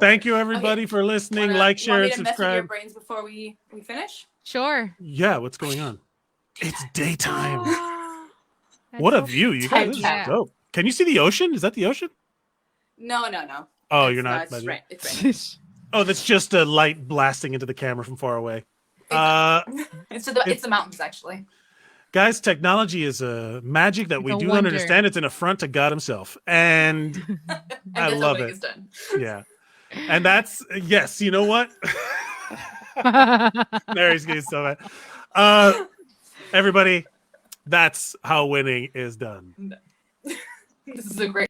Thank you everybody for listening. Like, share, and subscribe. Your brains before we finish. Sure. Yeah, what's going on? It's daytime. What a view, you guys! This is dope. Can you see the ocean? Is that the ocean? No. Oh, It's- you're no, not. it's rain. It's rain. Oh, that's just a light blasting into the camera from far away. It's the mountains, actually. Guys, technology is a magic that we a do not wonder. understand. It's an affront to God himself. And And I that's love how it. it's done. Yeah. And that's, yes, you know what? Nery's getting so mad. Everybody, that's how winning is done. This is a great